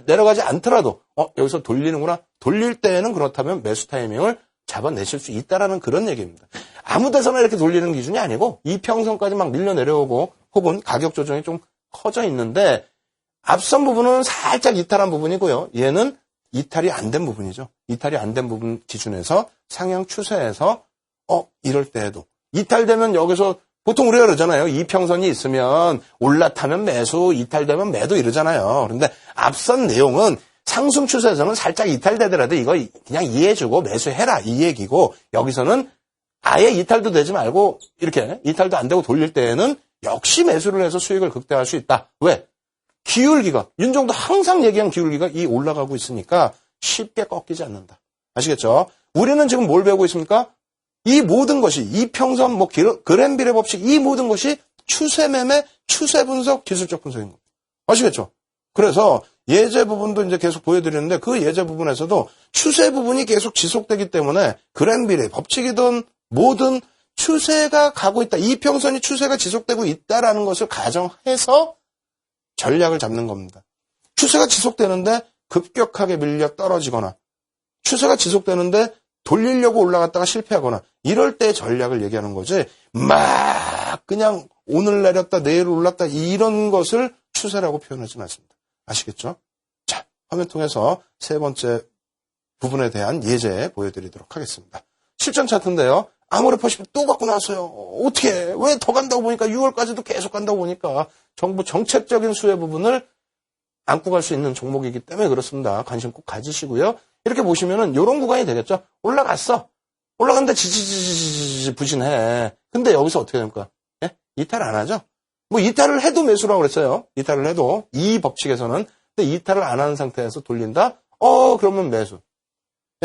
내려가지 않더라도 여기서 돌리는구나. 돌릴 때에는 그렇다면 매수 타이밍을 잡아내실 수 있다라는 그런 얘기입니다. 아무 데서나 이렇게 돌리는 기준이 아니고 이평선까지 막 밀려 내려오고 혹은 가격 조정이 좀 커져 있는데 앞선 부분은 살짝 이탈한 부분이고요. 얘는 이탈이 안 된 부분이죠. 이탈이 안 된 부분 기준에서 상향 추세에서 이럴 때에도 이탈되면 여기서 보통 우리가 그러잖아요. 이평선이 있으면 올라타면 매수, 이탈되면 매도 이러잖아요. 그런데 앞선 내용은 상승 추세에서는 살짝 이탈되더라도 이거 그냥 이해해주고 매수해라 이 얘기고 여기서는 아예 이탈도 되지 말고 이렇게 이탈도 안 되고 돌릴 때에는 역시 매수를 해서 수익을 극대화할 수 있다. 왜? 기울기가 윤정도 항상 얘기한 기울기가 이 올라가고 있으니까 쉽게 꺾이지 않는다. 아시겠죠? 우리는 지금 뭘 배우고 있습니까? 이 모든 것이 이평선, 그랜빌의 법칙 이 모든 것이 추세 매매, 추세 분석, 기술적 분석인 겁니다. 아시겠죠? 그래서 예제 부분도 이제 계속 보여드리는데 그 예제 부분에서도 추세 부분이 계속 지속되기 때문에 그랜빌의 법칙이든 뭐든 추세가 가고 있다. 이평선이 추세가 지속되고 있다라는 것을 가정해서 전략을 잡는 겁니다. 추세가 지속되는데 급격하게 밀려 떨어지거나 추세가 지속되는데 돌리려고 올라갔다가 실패하거나 이럴 때 전략을 얘기하는 거지 막 그냥 오늘 내렸다 내일 올랐다 이런 것을 추세라고 표현하지 않습니다. 아시겠죠? 자, 화면 통해서 세 번째 부분에 대한 예제 보여드리도록 하겠습니다. 실전 차트인데요. 아모레퍼시픽 또 갖고 나왔어요. 어떻게 왜 더 간다고 보니까 6월까지도 계속 간다고 보니까 정부 정책적인 수혜 부분을 안고 갈 수 있는 종목이기 때문에 그렇습니다. 관심 꼭 가지시고요. 이렇게 보시면은 이런 구간이 되겠죠. 올라갔어. 올라갔는데 지지지지지 부진해. 근데 여기서 어떻게 됩니까? 예? 이탈 안 하죠? 뭐 이탈을 해도 매수라고 그랬어요. 이탈을 해도 이 법칙에서는 근데 이탈을 안 하는 상태에서 돌린다? 그러면 매수.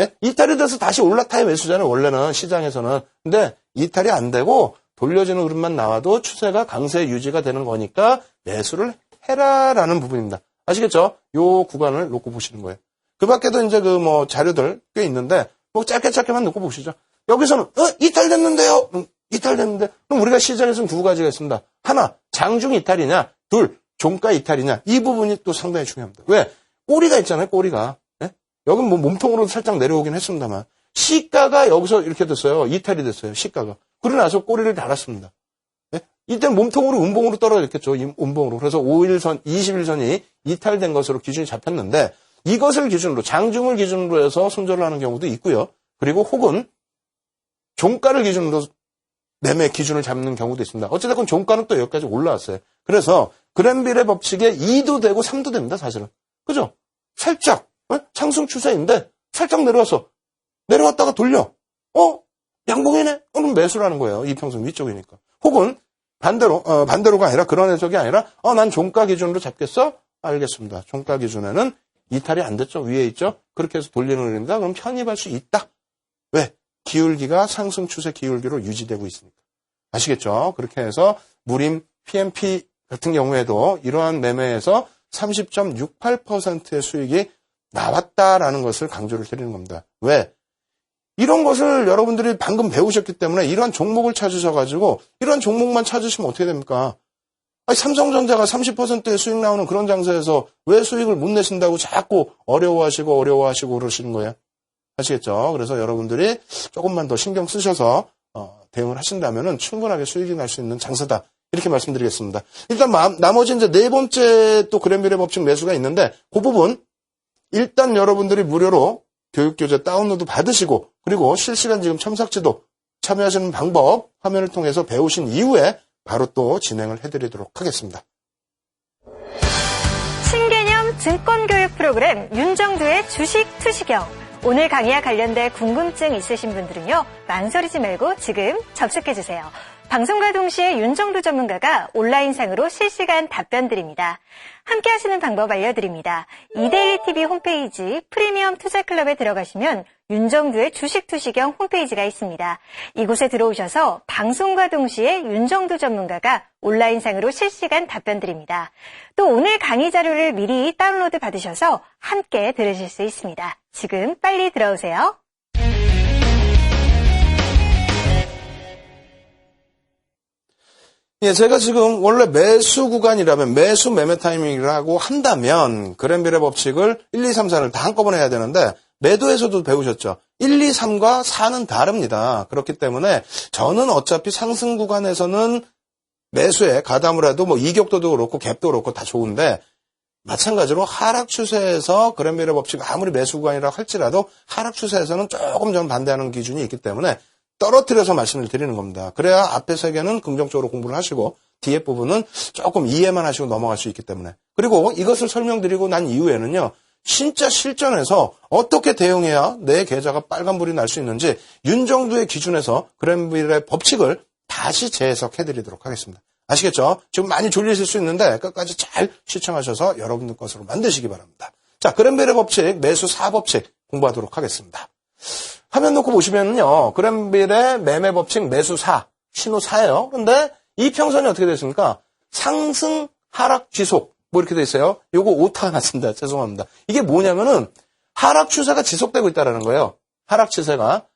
예? 이탈이 돼서 다시 올라타야 매수잖아요. 원래는 시장에서는. 근데 이탈이 안 되고 돌려지는 흐름만 나와도 추세가 강세 유지가 되는 거니까 매수를 해라라는 부분입니다. 아시겠죠? 요 구간을 놓고 보시는 거예요. 그 밖에도 이제 자료들 꽤 있는데 짧게만 놓고 보시죠. 여기서는 이탈됐는데요. 이탈됐는데 그럼 우리가 시장에서는 두 가지가 있습니다. 하나, 장중 이탈이냐, 둘, 종가 이탈이냐. 이 부분이 또 상당히 중요합니다. 왜? 꼬리가 있잖아요. 꼬리가. 예? 여긴 몸통으로 살짝 내려오긴 했습니다만 시가가 여기서 이렇게 됐어요. 이탈이 됐어요. 시가가. 그러고 나서 꼬리를 달았습니다. 예? 이때는 몸통으로 음봉으로 떨어졌겠죠. 음봉으로. 그래서 5일선, 20일선이 이탈된 것으로 기준이 잡혔는데 이것을 기준으로 장중을 기준으로 해서 손절을 하는 경우도 있고요. 그리고 혹은 종가를 기준으로 매매 기준을 잡는 경우도 있습니다. 어찌됐건 종가는 또 여기까지 올라왔어요. 그래서 그랜빌의 법칙에 2도 되고 3도 됩니다. 사실은. 그죠? 살짝 상승 추세인데 살짝 내려와서 내려왔다가 돌려. 양봉이네? 그럼 매수라는 거예요. 이평선 위쪽이니까. 혹은 반대로가 아니라 그런 해석이 아니라 난 종가 기준으로 잡겠어? 알겠습니다. 종가 기준에는 이탈이 안 됐죠. 위에 있죠. 그렇게 해서 돌리는 흐름이다. 그럼 편입할 수 있다. 왜? 기울기가 상승 추세 기울기로 유지되고 있으니까. 아시겠죠? 그렇게 해서 무림, PMP 같은 경우에도 이러한 매매에서 30.68%의 수익이 나왔다라는 것을 강조를 드리는 겁니다. 왜? 이런 것을 여러분들이 방금 배우셨기 때문에 이러한 종목을 찾으셔가지고 이러한 종목만 찾으시면 어떻게 됩니까? 아니, 삼성전자가 30%의 수익 나오는 그런 장사에서 왜 수익을 못 내신다고 자꾸 어려워하시고 그러시는 거예요. 아시겠죠? 그래서 여러분들이 조금만 더 신경 쓰셔서 대응을 하신다면 충분하게 수익이 날 수 있는 장사다. 이렇게 말씀드리겠습니다. 일단 나머지 이제 네 번째 또 그랜빌의 법칙 매수가 있는데 그 부분 일단 여러분들이 무료로 교육교재 다운로드 받으시고 그리고 실시간 지금 첨삭지도 참여하시는 방법 화면을 통해서 배우신 이후에 바로 또 진행을 해드리도록 하겠습니다. 신개념 증권교육 프로그램 윤정두의 주식 투시경. 오늘 강의와 관련된 궁금증 있으신 분들은요. 망설이지 말고 지금 접속해주세요. 방송과 동시에 윤정두 전문가가 온라인상으로 실시간 답변 드립니다. 함께 하시는 방법 알려드립니다. 이데일리TV 홈페이지 프리미엄 투자클럽에 들어가시면 윤정두의 주식 투시경 홈페이지가 있습니다. 이곳에 들어오셔서 방송과 동시에 윤정두 전문가가 온라인상으로 실시간 답변 드립니다. 또 오늘 강의 자료를 미리 다운로드 받으셔서 함께 들으실 수 있습니다. 지금 빨리 들어오세요. 예, 제가 지금 원래 매수 구간이라면 매수 매매 타이밍이라고 한다면 그랜빌의 법칙을 1, 2, 3, 4를 다 한꺼번에 해야 되는데 매도에서도 배우셨죠. 1, 2, 3과 4는 다릅니다. 그렇기 때문에 저는 어차피 상승 구간에서는 매수에 가담을 해도 뭐 이격도도 그렇고 갭도 그렇고 다 좋은데 마찬가지로 하락 추세에서 그랜빌의 법칙 아무리 매수 구간이라고 할지라도 하락 추세에서는 조금 전 반대하는 기준이 있기 때문에 떨어뜨려서 말씀을 드리는 겁니다. 그래야 앞에 세 개는 긍정적으로 공부를 하시고 뒤에 부분은 조금 이해만 하시고 넘어갈 수 있기 때문에. 그리고 이것을 설명드리고 난 이후에는요. 진짜 실전에서 어떻게 대응해야 내 계좌가 빨간불이 날 수 있는지 윤정두의 기준에서 그랜빌의 법칙을 다시 재해석해드리도록 하겠습니다. 아시겠죠? 지금 많이 졸리실 수 있는데 끝까지 잘 시청하셔서 여러분들 것으로 만드시기 바랍니다. 자, 그랜빌의 법칙, 매수 4법칙 공부하도록 하겠습니다. 화면 놓고 보시면요. 그랜빌의 매매 법칙 매수 4, 신호 4예요. 그런데 이평선이 어떻게 됐습니까? 상승, 하락, 지속. 뭐 이렇게 돼 있어요. 요거 오타 났습니다. 죄송합니다. 이게 뭐냐면은 하락 추세가 지속되고 있다는 거예요. 하락 추세가.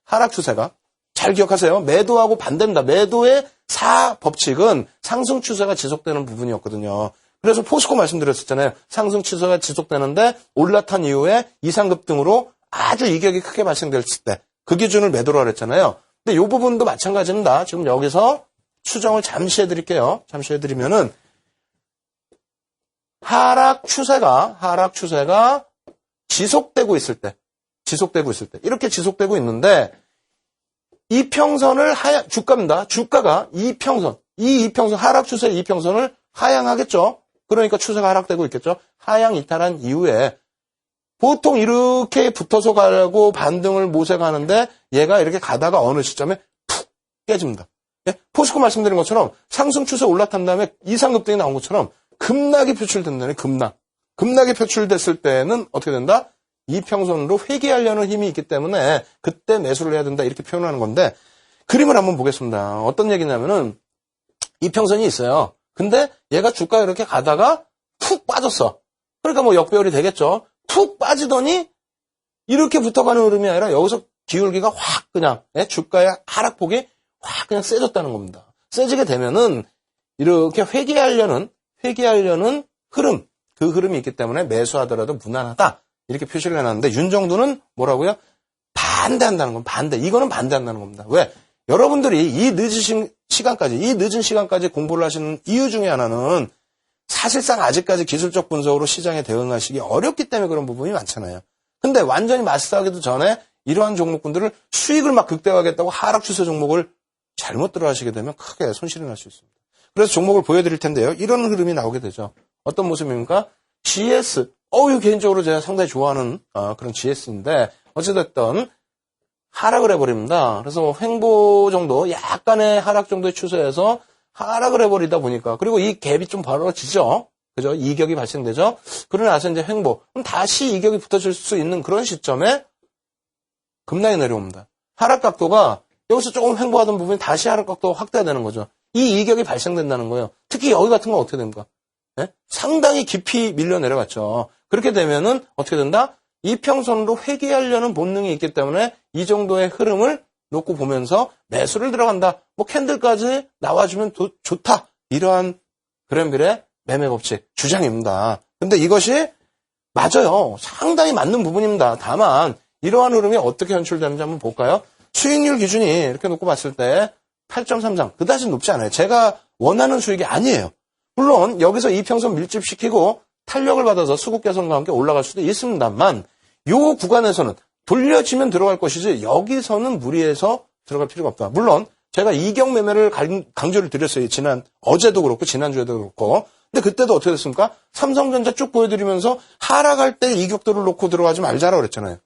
잘 기억하세요. 매도하고 반대입니다. 매도의 4 법칙은 상승 추세가 지속되는 부분이었거든요. 그래서 포스코 말씀드렸었잖아요. 상승 추세가 지속되는데 올라탄 이후에 이상급 등으로 아주 이격이 크게 발생됐을 때 그 기준을 매도로 하랬잖아요. 근데 이 부분도 마찬가지입니다. 지금 여기서 수정을 잠시 해드릴게요. 잠시 해드리면은 하락 추세가 지속되고 있을 때 이렇게 지속되고 있는데 이평선을 주가입니다. 주가가 이평선 하락 추세 이평선을 하향하겠죠. 그러니까 추세가 하락되고 있겠죠. 하향 이탈한 이후에 보통 이렇게 붙어서 가고 반등을 모색하는데 얘가 이렇게 가다가 어느 시점에 푹 깨집니다. 예? 포스코 말씀드린 것처럼 상승 추세 올라탄 다음에 이상급등이 나온 것처럼 급락이 표출된다는 급락이 표출됐을 때는 어떻게 된다? 이평선으로 회귀하려는 힘이 있기 때문에 그때 매수를 해야 된다 이렇게 표현하는 건데 그림을 한번 보겠습니다. 어떤 얘기냐면은 이평선이 있어요. 근데 얘가 주가가 이렇게 가다가 푹 빠졌어. 그러니까 뭐 역배열이 되겠죠. 푹 빠지더니 이렇게 붙어가는 흐름이 아니라 여기서 기울기가 확 그냥 주가의 하락폭이 확 그냥 세졌다는 겁니다. 세지게 되면은 이렇게 회귀하려는 흐름, 그 흐름이 있기 때문에 매수하더라도 무난하다 이렇게 표시를 해놨는데 윤정두는 뭐라고요? 반대한다는 건 반대. 이거는 반대한다는 겁니다. 왜? 여러분들이 이 늦은 시간까지 공부를 하시는 이유 중에 하나는 사실상 아직까지 기술적 분석으로 시장에 대응하시기 어렵기 때문에 그런 부분이 많잖아요. 근데 완전히 마스터하기도 전에 이러한 종목군들을 수익을 막 극대화하겠다고 하락 추세 종목을 잘못 들어가시게 되면 크게 손실이 날 수 있습니다. 그래서 종목을 보여드릴 텐데요. 이런 흐름이 나오게 되죠. 어떤 모습입니까? GS. 개인적으로 제가 상당히 좋아하는 그런 GS인데 어찌됐든 하락을 해버립니다. 그래서 횡보 정도, 약간의 하락 정도의 추세에서 하락을 해버리다 보니까 그리고 이 갭이 좀 벌어지죠. 그죠? 이격이 발생되죠. 그러고 나서 이제 횡보. 그럼 다시 이격이 붙어질 수 있는 그런 시점에 급락이 내려옵니다. 하락 각도가 여기서 조금 횡보하던 부분이 다시 하락 각도가 확대되는 거죠. 이 이격이 발생된다는 거예요. 특히 여기 같은 건 어떻게 됩니까? 네? 상당히 깊이 밀려 내려갔죠. 그렇게 되면은 어떻게 된다? 이평선으로 회귀하려는 본능이 있기 때문에 이 정도의 흐름을 놓고 보면서 매수를 들어간다. 뭐 캔들까지 나와주면 좋다. 이러한 그랜빌의 매매 법칙 주장입니다. 근데 이것이 맞아요. 상당히 맞는 부분입니다. 다만 이러한 흐름이 어떻게 연출되는지 한번 볼까요? 수익률 기준이 이렇게 놓고 봤을 때 8.33 그다지 높지 않아요. 제가 원하는 수익이 아니에요. 물론 여기서 이평선 밀집시키고 탄력을 받아서 수급 개선과 함께 올라갈 수도 있습니다만 요 구간에서는 돌려지면 들어갈 것이지 여기서는 무리해서 들어갈 필요가 없다. 물론 제가 이격 매매를 강조를 드렸어요. 어제도 그렇고 지난주에도 그렇고. 근데 그때도 어떻게 됐습니까? 삼성전자 쭉 보여드리면서 하락할 때 이격도를 놓고 들어가지 말자라고 그랬잖아요.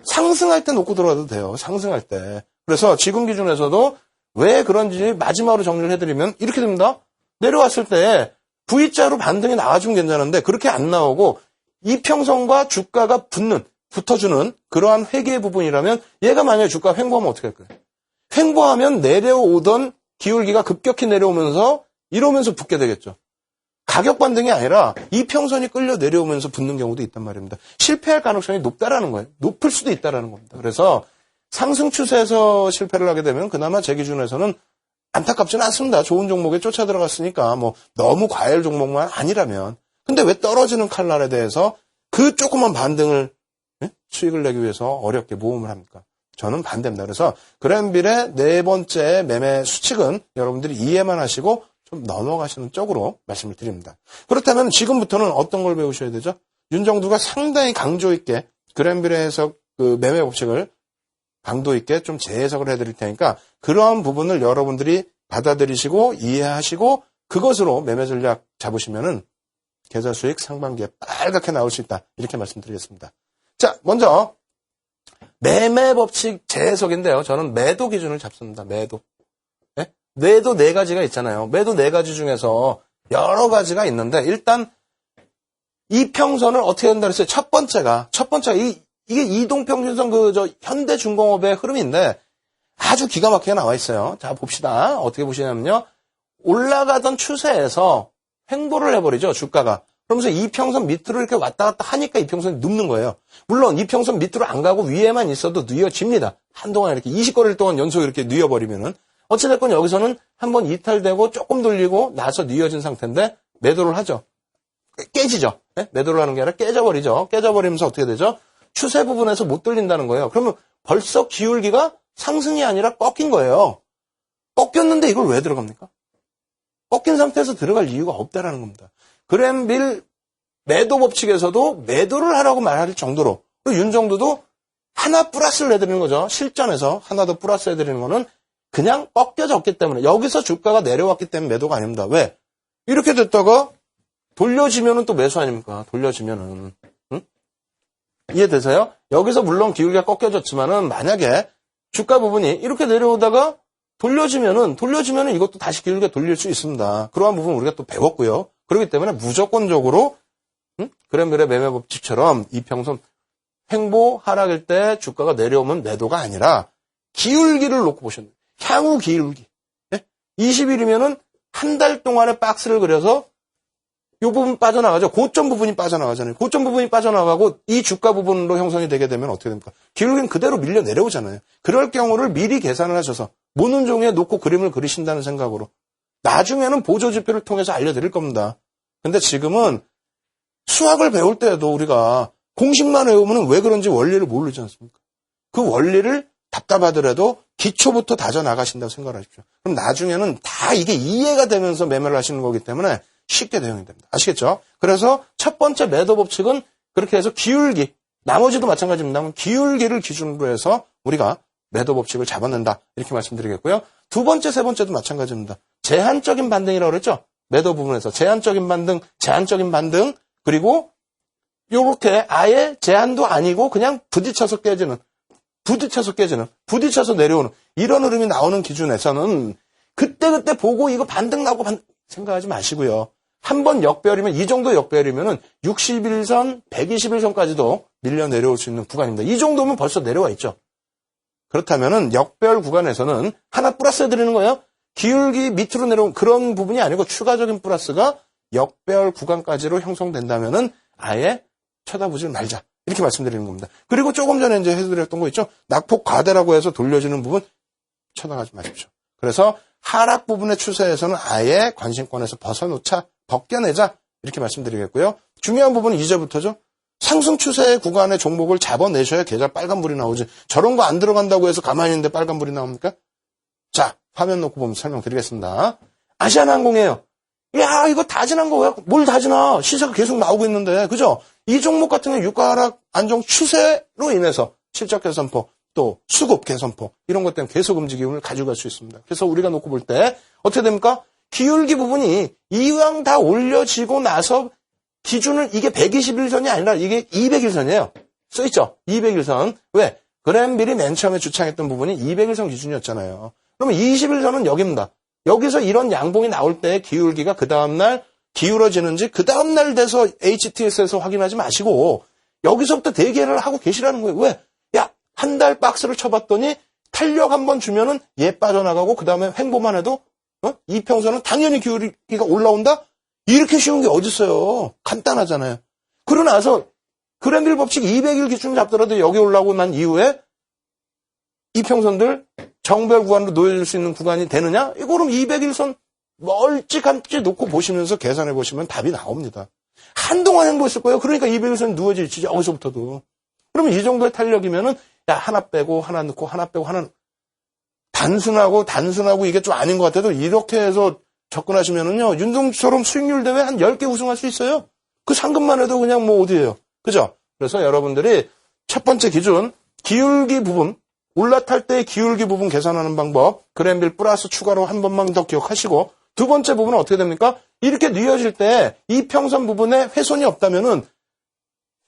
상승할 때 놓고 들어가도 돼요. 상승할 때. 그래서 지금 기준에서도 왜 그런지 마지막으로 정리를 해드리면 이렇게 됩니다. 내려왔을 때 V자로 반등이 나와주면 괜찮은데 그렇게 안 나오고 이평선과 주가가 붙어주는 그러한 회귀의 부분이라면 얘가 만약에 주가 횡보하면 어떻게 할까요? 횡보하면 내려오던 기울기가 급격히 내려오면서 이러면서 붙게 되겠죠. 가격 반등이 아니라 이평선이 끌려 내려오면서 붙는 경우도 있단 말입니다. 실패할 가능성이 높다라는 거예요. 높을 수도 있다라는 겁니다. 그래서 상승 추세에서 실패를 하게 되면 그나마 제 기준에서는 안타깝지는 않습니다. 좋은 종목에 쫓아 들어갔으니까 뭐 너무 과열 종목만 아니라면. 근데 왜 떨어지는 칼날에 대해서 그 조그만 반등을 수익을 내기 위해서 어렵게 모험을 합니까? 저는 반대입니다. 그래서 그랜빌의 네 번째 매매 수칙은 여러분들이 이해만 하시고 좀 넘어가시는 쪽으로 말씀을 드립니다. 그렇다면 지금부터는 어떤 걸 배우셔야 되죠? 윤정두가 상당히 강조 있게 그랜빌의 해석 그 매매 법칙을 강도 있게 좀 재해석을 해드릴 테니까 그러한 부분을 여러분들이 받아들이시고 이해하시고 그것으로 매매 전략 잡으시면은 계좌 수익 상반기에 빨갛게 나올 수 있다. 이렇게 말씀드리겠습니다. 자, 먼저 매매 법칙 재해석인데요. 저는 매도 기준을 잡습니다. 매도. 네? 매도 네 가지가 있잖아요. 매도 네 가지 중에서 여러 가지가 있는데 일단 이평선을 어떻게 한다 그랬어요? 첫 번째가 이게 이동평균선 현대중공업의 흐름인데 아주 기가 막히게 나와 있어요. 자, 봅시다. 어떻게 보시냐면요. 올라가던 추세에서 횡보를 해버리죠. 주가가. 그러면서 이평선 밑으로 이렇게 왔다 갔다 하니까 이평선이 눕는 거예요. 물론 이평선 밑으로 안 가고 위에만 있어도 뉘어집니다. 한동안 이렇게 20거래일 동안 연속 이렇게 뉘어버리면은. 어찌됐건 여기서는 한번 이탈되고 조금 돌리고 나서 뉘어진 상태인데 매도를 하죠. 깨지죠. 네? 매도를 하는 게 아니라 깨져버리죠. 깨져버리면서 어떻게 되죠? 추세 부분에서 못 돌린다는 거예요. 그러면 벌써 기울기가 상승이 아니라 꺾인 거예요. 꺾였는데 이걸 왜 들어갑니까? 꺾인 상태에서 들어갈 이유가 없다라는 겁니다. 그랜빌 매도 법칙에서도 매도를 하라고 말할 정도로 그리고 윤정두도 하나 플러스를 해드리는 거죠. 실전에서 하나 더 플러스 해드리는 거는 그냥 꺾여졌기 때문에 여기서 주가가 내려왔기 때문에 매도가 아닙니다. 왜? 이렇게 됐다가 돌려지면은 또 매수 아닙니까? 돌려지면은. 응? 이해되세요? 여기서 물론 기울기가 꺾여졌지만은 만약에 주가 부분이 이렇게 내려오다가 돌려지면은 이것도 다시 기울기가 돌릴 수 있습니다. 그러한 부분 우리가 또 배웠고요. 그렇기 때문에 무조건적으로 그랜빌의 매매 법칙처럼 이평선 횡보 하락일 때 주가가 내려오면 매도가 아니라 기울기를 놓고 보셨네요. 향후 기울기. 20일이면은 한 달 동안의 박스를 그려서 이 부분 빠져나가죠. 고점 부분이 빠져나가잖아요. 고점 부분이 빠져나가고 이 주가 부분으로 형성이 되게 되면 어떻게 됩니까? 기울기는 그대로 밀려 내려오잖아요. 그럴 경우를 미리 계산을 하셔서 모는 종이에 놓고 그림을 그리신다는 생각으로 나중에는 보조지표를 통해서 알려드릴 겁니다. 근데 지금은 수학을 배울 때에도 우리가 공식만 외우면 왜 그런지 원리를 모르지 않습니까? 그 원리를 답답하더라도 기초부터 다져나가신다고 생각하십시오. 그럼 나중에는 다 이게 이해가 되면서 매매를 하시는 거기 때문에 쉽게 대응이 됩니다. 아시겠죠? 그래서 첫 번째 매도 법칙은 그렇게 해서 기울기, 나머지도 마찬가지입니다. 기울기를 기준으로 해서 우리가 매도 법칙을 잡아낸다. 이렇게 말씀드리겠고요. 두 번째, 세 번째도 마찬가지입니다. 제한적인 반등이라고 그랬죠? 매도 부분에서 제한적인 반등, 제한적인 반등, 그리고 요렇게 아예 제한도 아니고 그냥 부딪혀서 깨지는, 부딪혀서 내려오는 이런 흐름이 나오는 기준에서는 그때그때 보고 이거 반등 나고 생각하지 마시고요. 한 번 역배열이면 이 정도 역배열이면은 61선, 121선까지도 밀려 내려올 수 있는 구간입니다. 이 정도면 벌써 내려와 있죠. 그렇다면은 역배열 구간에서는 하나 플러스 해드리는 거예요. 기울기 밑으로 내려온 그런 부분이 아니고 추가적인 플러스가 역배열 구간까지로 형성된다면은 아예 쳐다보지 말자. 이렇게 말씀드리는 겁니다. 그리고 조금 전에 이제 해드렸던 거 있죠? 낙폭 과대라고 해서 돌려지는 부분 쳐다가지 마십시오. 그래서 하락 부분의 추세에서는 아예 관심권에서 벗겨내자 이렇게 말씀드리겠고요. 중요한 부분은 이제부터죠. 상승 추세 구간의 종목을 잡아내셔야 계좌 빨간불이 나오지. 저런 거 안 들어간다고 해서 가만히 있는데 빨간불이 나옵니까? 자, 화면 놓고 보면 설명드리겠습니다. 아시아나항공이에요. 야, 이거 다지난 거 왜, 뭘 다지나? 시세가 계속 나오고 있는데, 그죠? 이 종목 같은 경우 유가 하락 안정 추세로 인해서 실적 개선폭, 또 수급 개선폭, 이런 것 때문에 계속 움직임을 가져갈 수 있습니다. 그래서 우리가 놓고 볼 때, 어떻게 됩니까? 기울기 부분이 이왕 다 올려지고 나서 기준을 이게 121선이 아니라 이게 200일선이에요. 써있죠? 200일선. 왜? 그랜빌이 맨 처음에 주창했던 부분이 200일선 기준이었잖아요. 그러면 21선은 여기입니다. 여기서 이런 양봉이 나올 때 기울기가 그 다음날 기울어지는지 그 다음날 돼서 HTS에서 확인하지 마시고 여기서부터 대기를 하고 계시라는 거예요. 왜? 야, 한 달 박스를 쳐봤더니 탄력 한번 주면은 얘 빠져나가고 그 다음에 횡보만 해도 이평선은 당연히 기울기가 올라온다? 이렇게 쉬운 게 어딨어요. 간단하잖아요. 그러고 나서 그랜빌 법칙 200일 기준 잡더라도 여기 올라오고 난 이후에 이평선들 정별 구간으로 놓여질 수 있는 구간이 되느냐? 이거는 200일선 멀찌감치 놓고 보시면서 계산해 보시면 답이 나옵니다. 한동안 행보했을 거예요. 그러니까 200일선 누워져 있지 여기서부터도. 그러면 이 정도의 탄력이면은 야 하나 빼고 하나 넣고 하나 빼고 하나 단순하고 이게 좀 아닌 것 같아도 이렇게 해서 접근하시면은요 윤종처럼 수익률 대회 한 10개 우승할 수 있어요. 그 상금만 해도 그냥 뭐 어디예요. 그죠? 그래서 여러분들이 첫 번째 기준 기울기 부분 올라탈 때 기울기 부분 계산하는 방법 그랜빌 플러스 추가로 한 번만 더 기억하시고 두 번째 부분은 어떻게 됩니까? 이렇게 뉘어질 때 이평선 부분에 훼손이 없다면은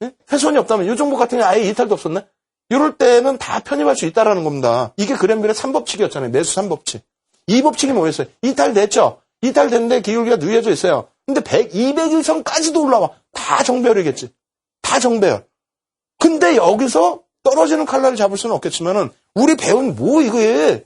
이 종목 같은 게 아예 이탈도 없었네? 이럴 때는 다 편입할 수 있다라는 겁니다. 이게 그랜빌의 3법칙이었잖아요. 매수 3법칙. 2법칙이 뭐였어요? 이탈됐죠? 이탈됐는데 기울기가 누여져 있어요. 근데 200일선까지도 올라와. 다 정배열이겠지. 다 정배열. 근데 여기서 떨어지는 칼날을 잡을 수는 없겠지만은 우리 배운 뭐 이게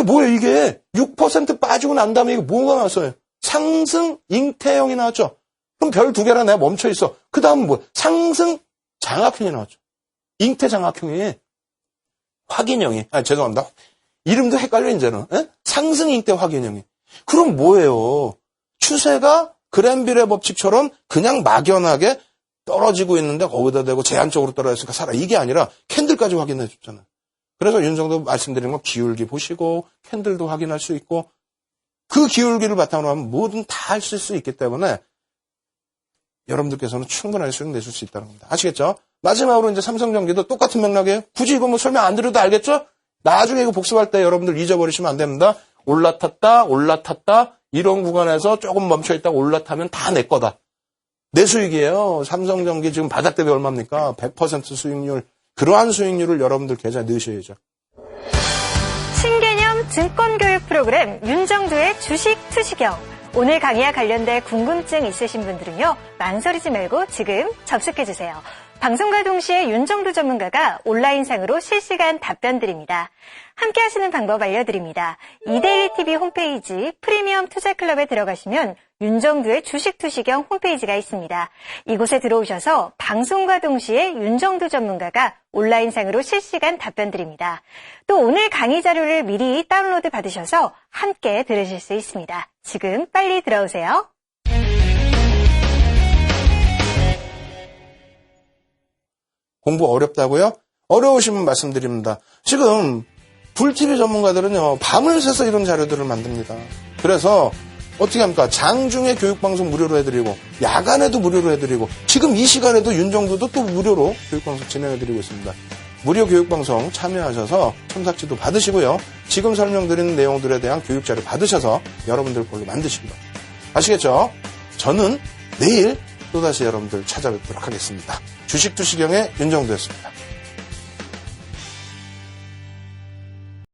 뭐예요 이게 6% 빠지고 난 다음에 이게 뭐가 나왔어요? 상승 잉태형이 나왔죠. 그럼 별 2개나 내가 멈춰 있어. 그 다음은 뭐야? 상승 장악형이 나왔죠. 잉태 장악형이 확인형이 죄송합니다. 이름도 헷갈려 이제는. 상승 잉태 확인형이. 그럼 뭐예요? 추세가 그랜빌의 법칙처럼 그냥 막연하게 떨어지고 있는데 거기다 대고 제한적으로 떨어졌으니까 사라. 이게 아니라 캔들까지 확인해 줬잖아요. 그래서 윤정도 말씀드린 건 기울기 보시고 캔들도 확인할 수 있고 그 기울기를 바탕으로 하면 뭐든 다 하실 수 있기 때문에 여러분들께서는 충분하게 수익 내실 수 있다는 겁니다. 아시겠죠? 마지막으로 이제 삼성전기도 똑같은 맥락이에요. 굳이 이거 뭐 설명 안 드려도 알겠죠? 나중에 이거 복습할 때 여러분들 잊어버리시면 안 됩니다. 올라탔다 이런 구간에서 조금 멈춰있다가 올라타면 다 내 거다. 내 수익이에요. 삼성전기 지금 바닥 대비 얼마입니까? 100% 수익률. 그러한 수익률을 여러분들 계좌에 넣으셔야죠. 신개념 증권교육 프로그램 윤정두의 주식 투시경. 오늘 강의와 관련된 궁금증 있으신 분들은요. 망설이지 말고 지금 접속해주세요. 방송과 동시에 윤정두 전문가가 온라인상으로 실시간 답변 드립니다. 함께 하시는 방법 알려드립니다. 이데일리TV 홈페이지 프리미엄 투자클럽에 들어가시면 윤정두의 주식 투시경 홈페이지가 있습니다. 이곳에 들어오셔서 방송과 동시에 윤정두 전문가가 온라인상으로 실시간 답변 드립니다. 또 오늘 강의 자료를 미리 다운로드 받으셔서 함께 들으실 수 있습니다. 지금 빨리 들어오세요. 공부 어렵다고요? 어려우시면 말씀드립니다. 지금 불TV 전문가들은요. 밤을 새서 이런 자료들을 만듭니다. 그래서 어떻게 합니까? 장중에 교육방송 무료로 해드리고 야간에도 무료로 해드리고 지금 이 시간에도 윤정두도 또 무료로 교육방송 진행해드리고 있습니다. 무료 교육방송 참여하셔서 첨삭지도 받으시고요. 지금 설명드리는 내용들에 대한 교육자료 받으셔서 여러분들 걸로 만드시기 바랍니다. 아시겠죠? 저는 내일 또다시 여러분들 찾아뵙도록 하겠습니다. 주식 투시경의 윤정두였습니다.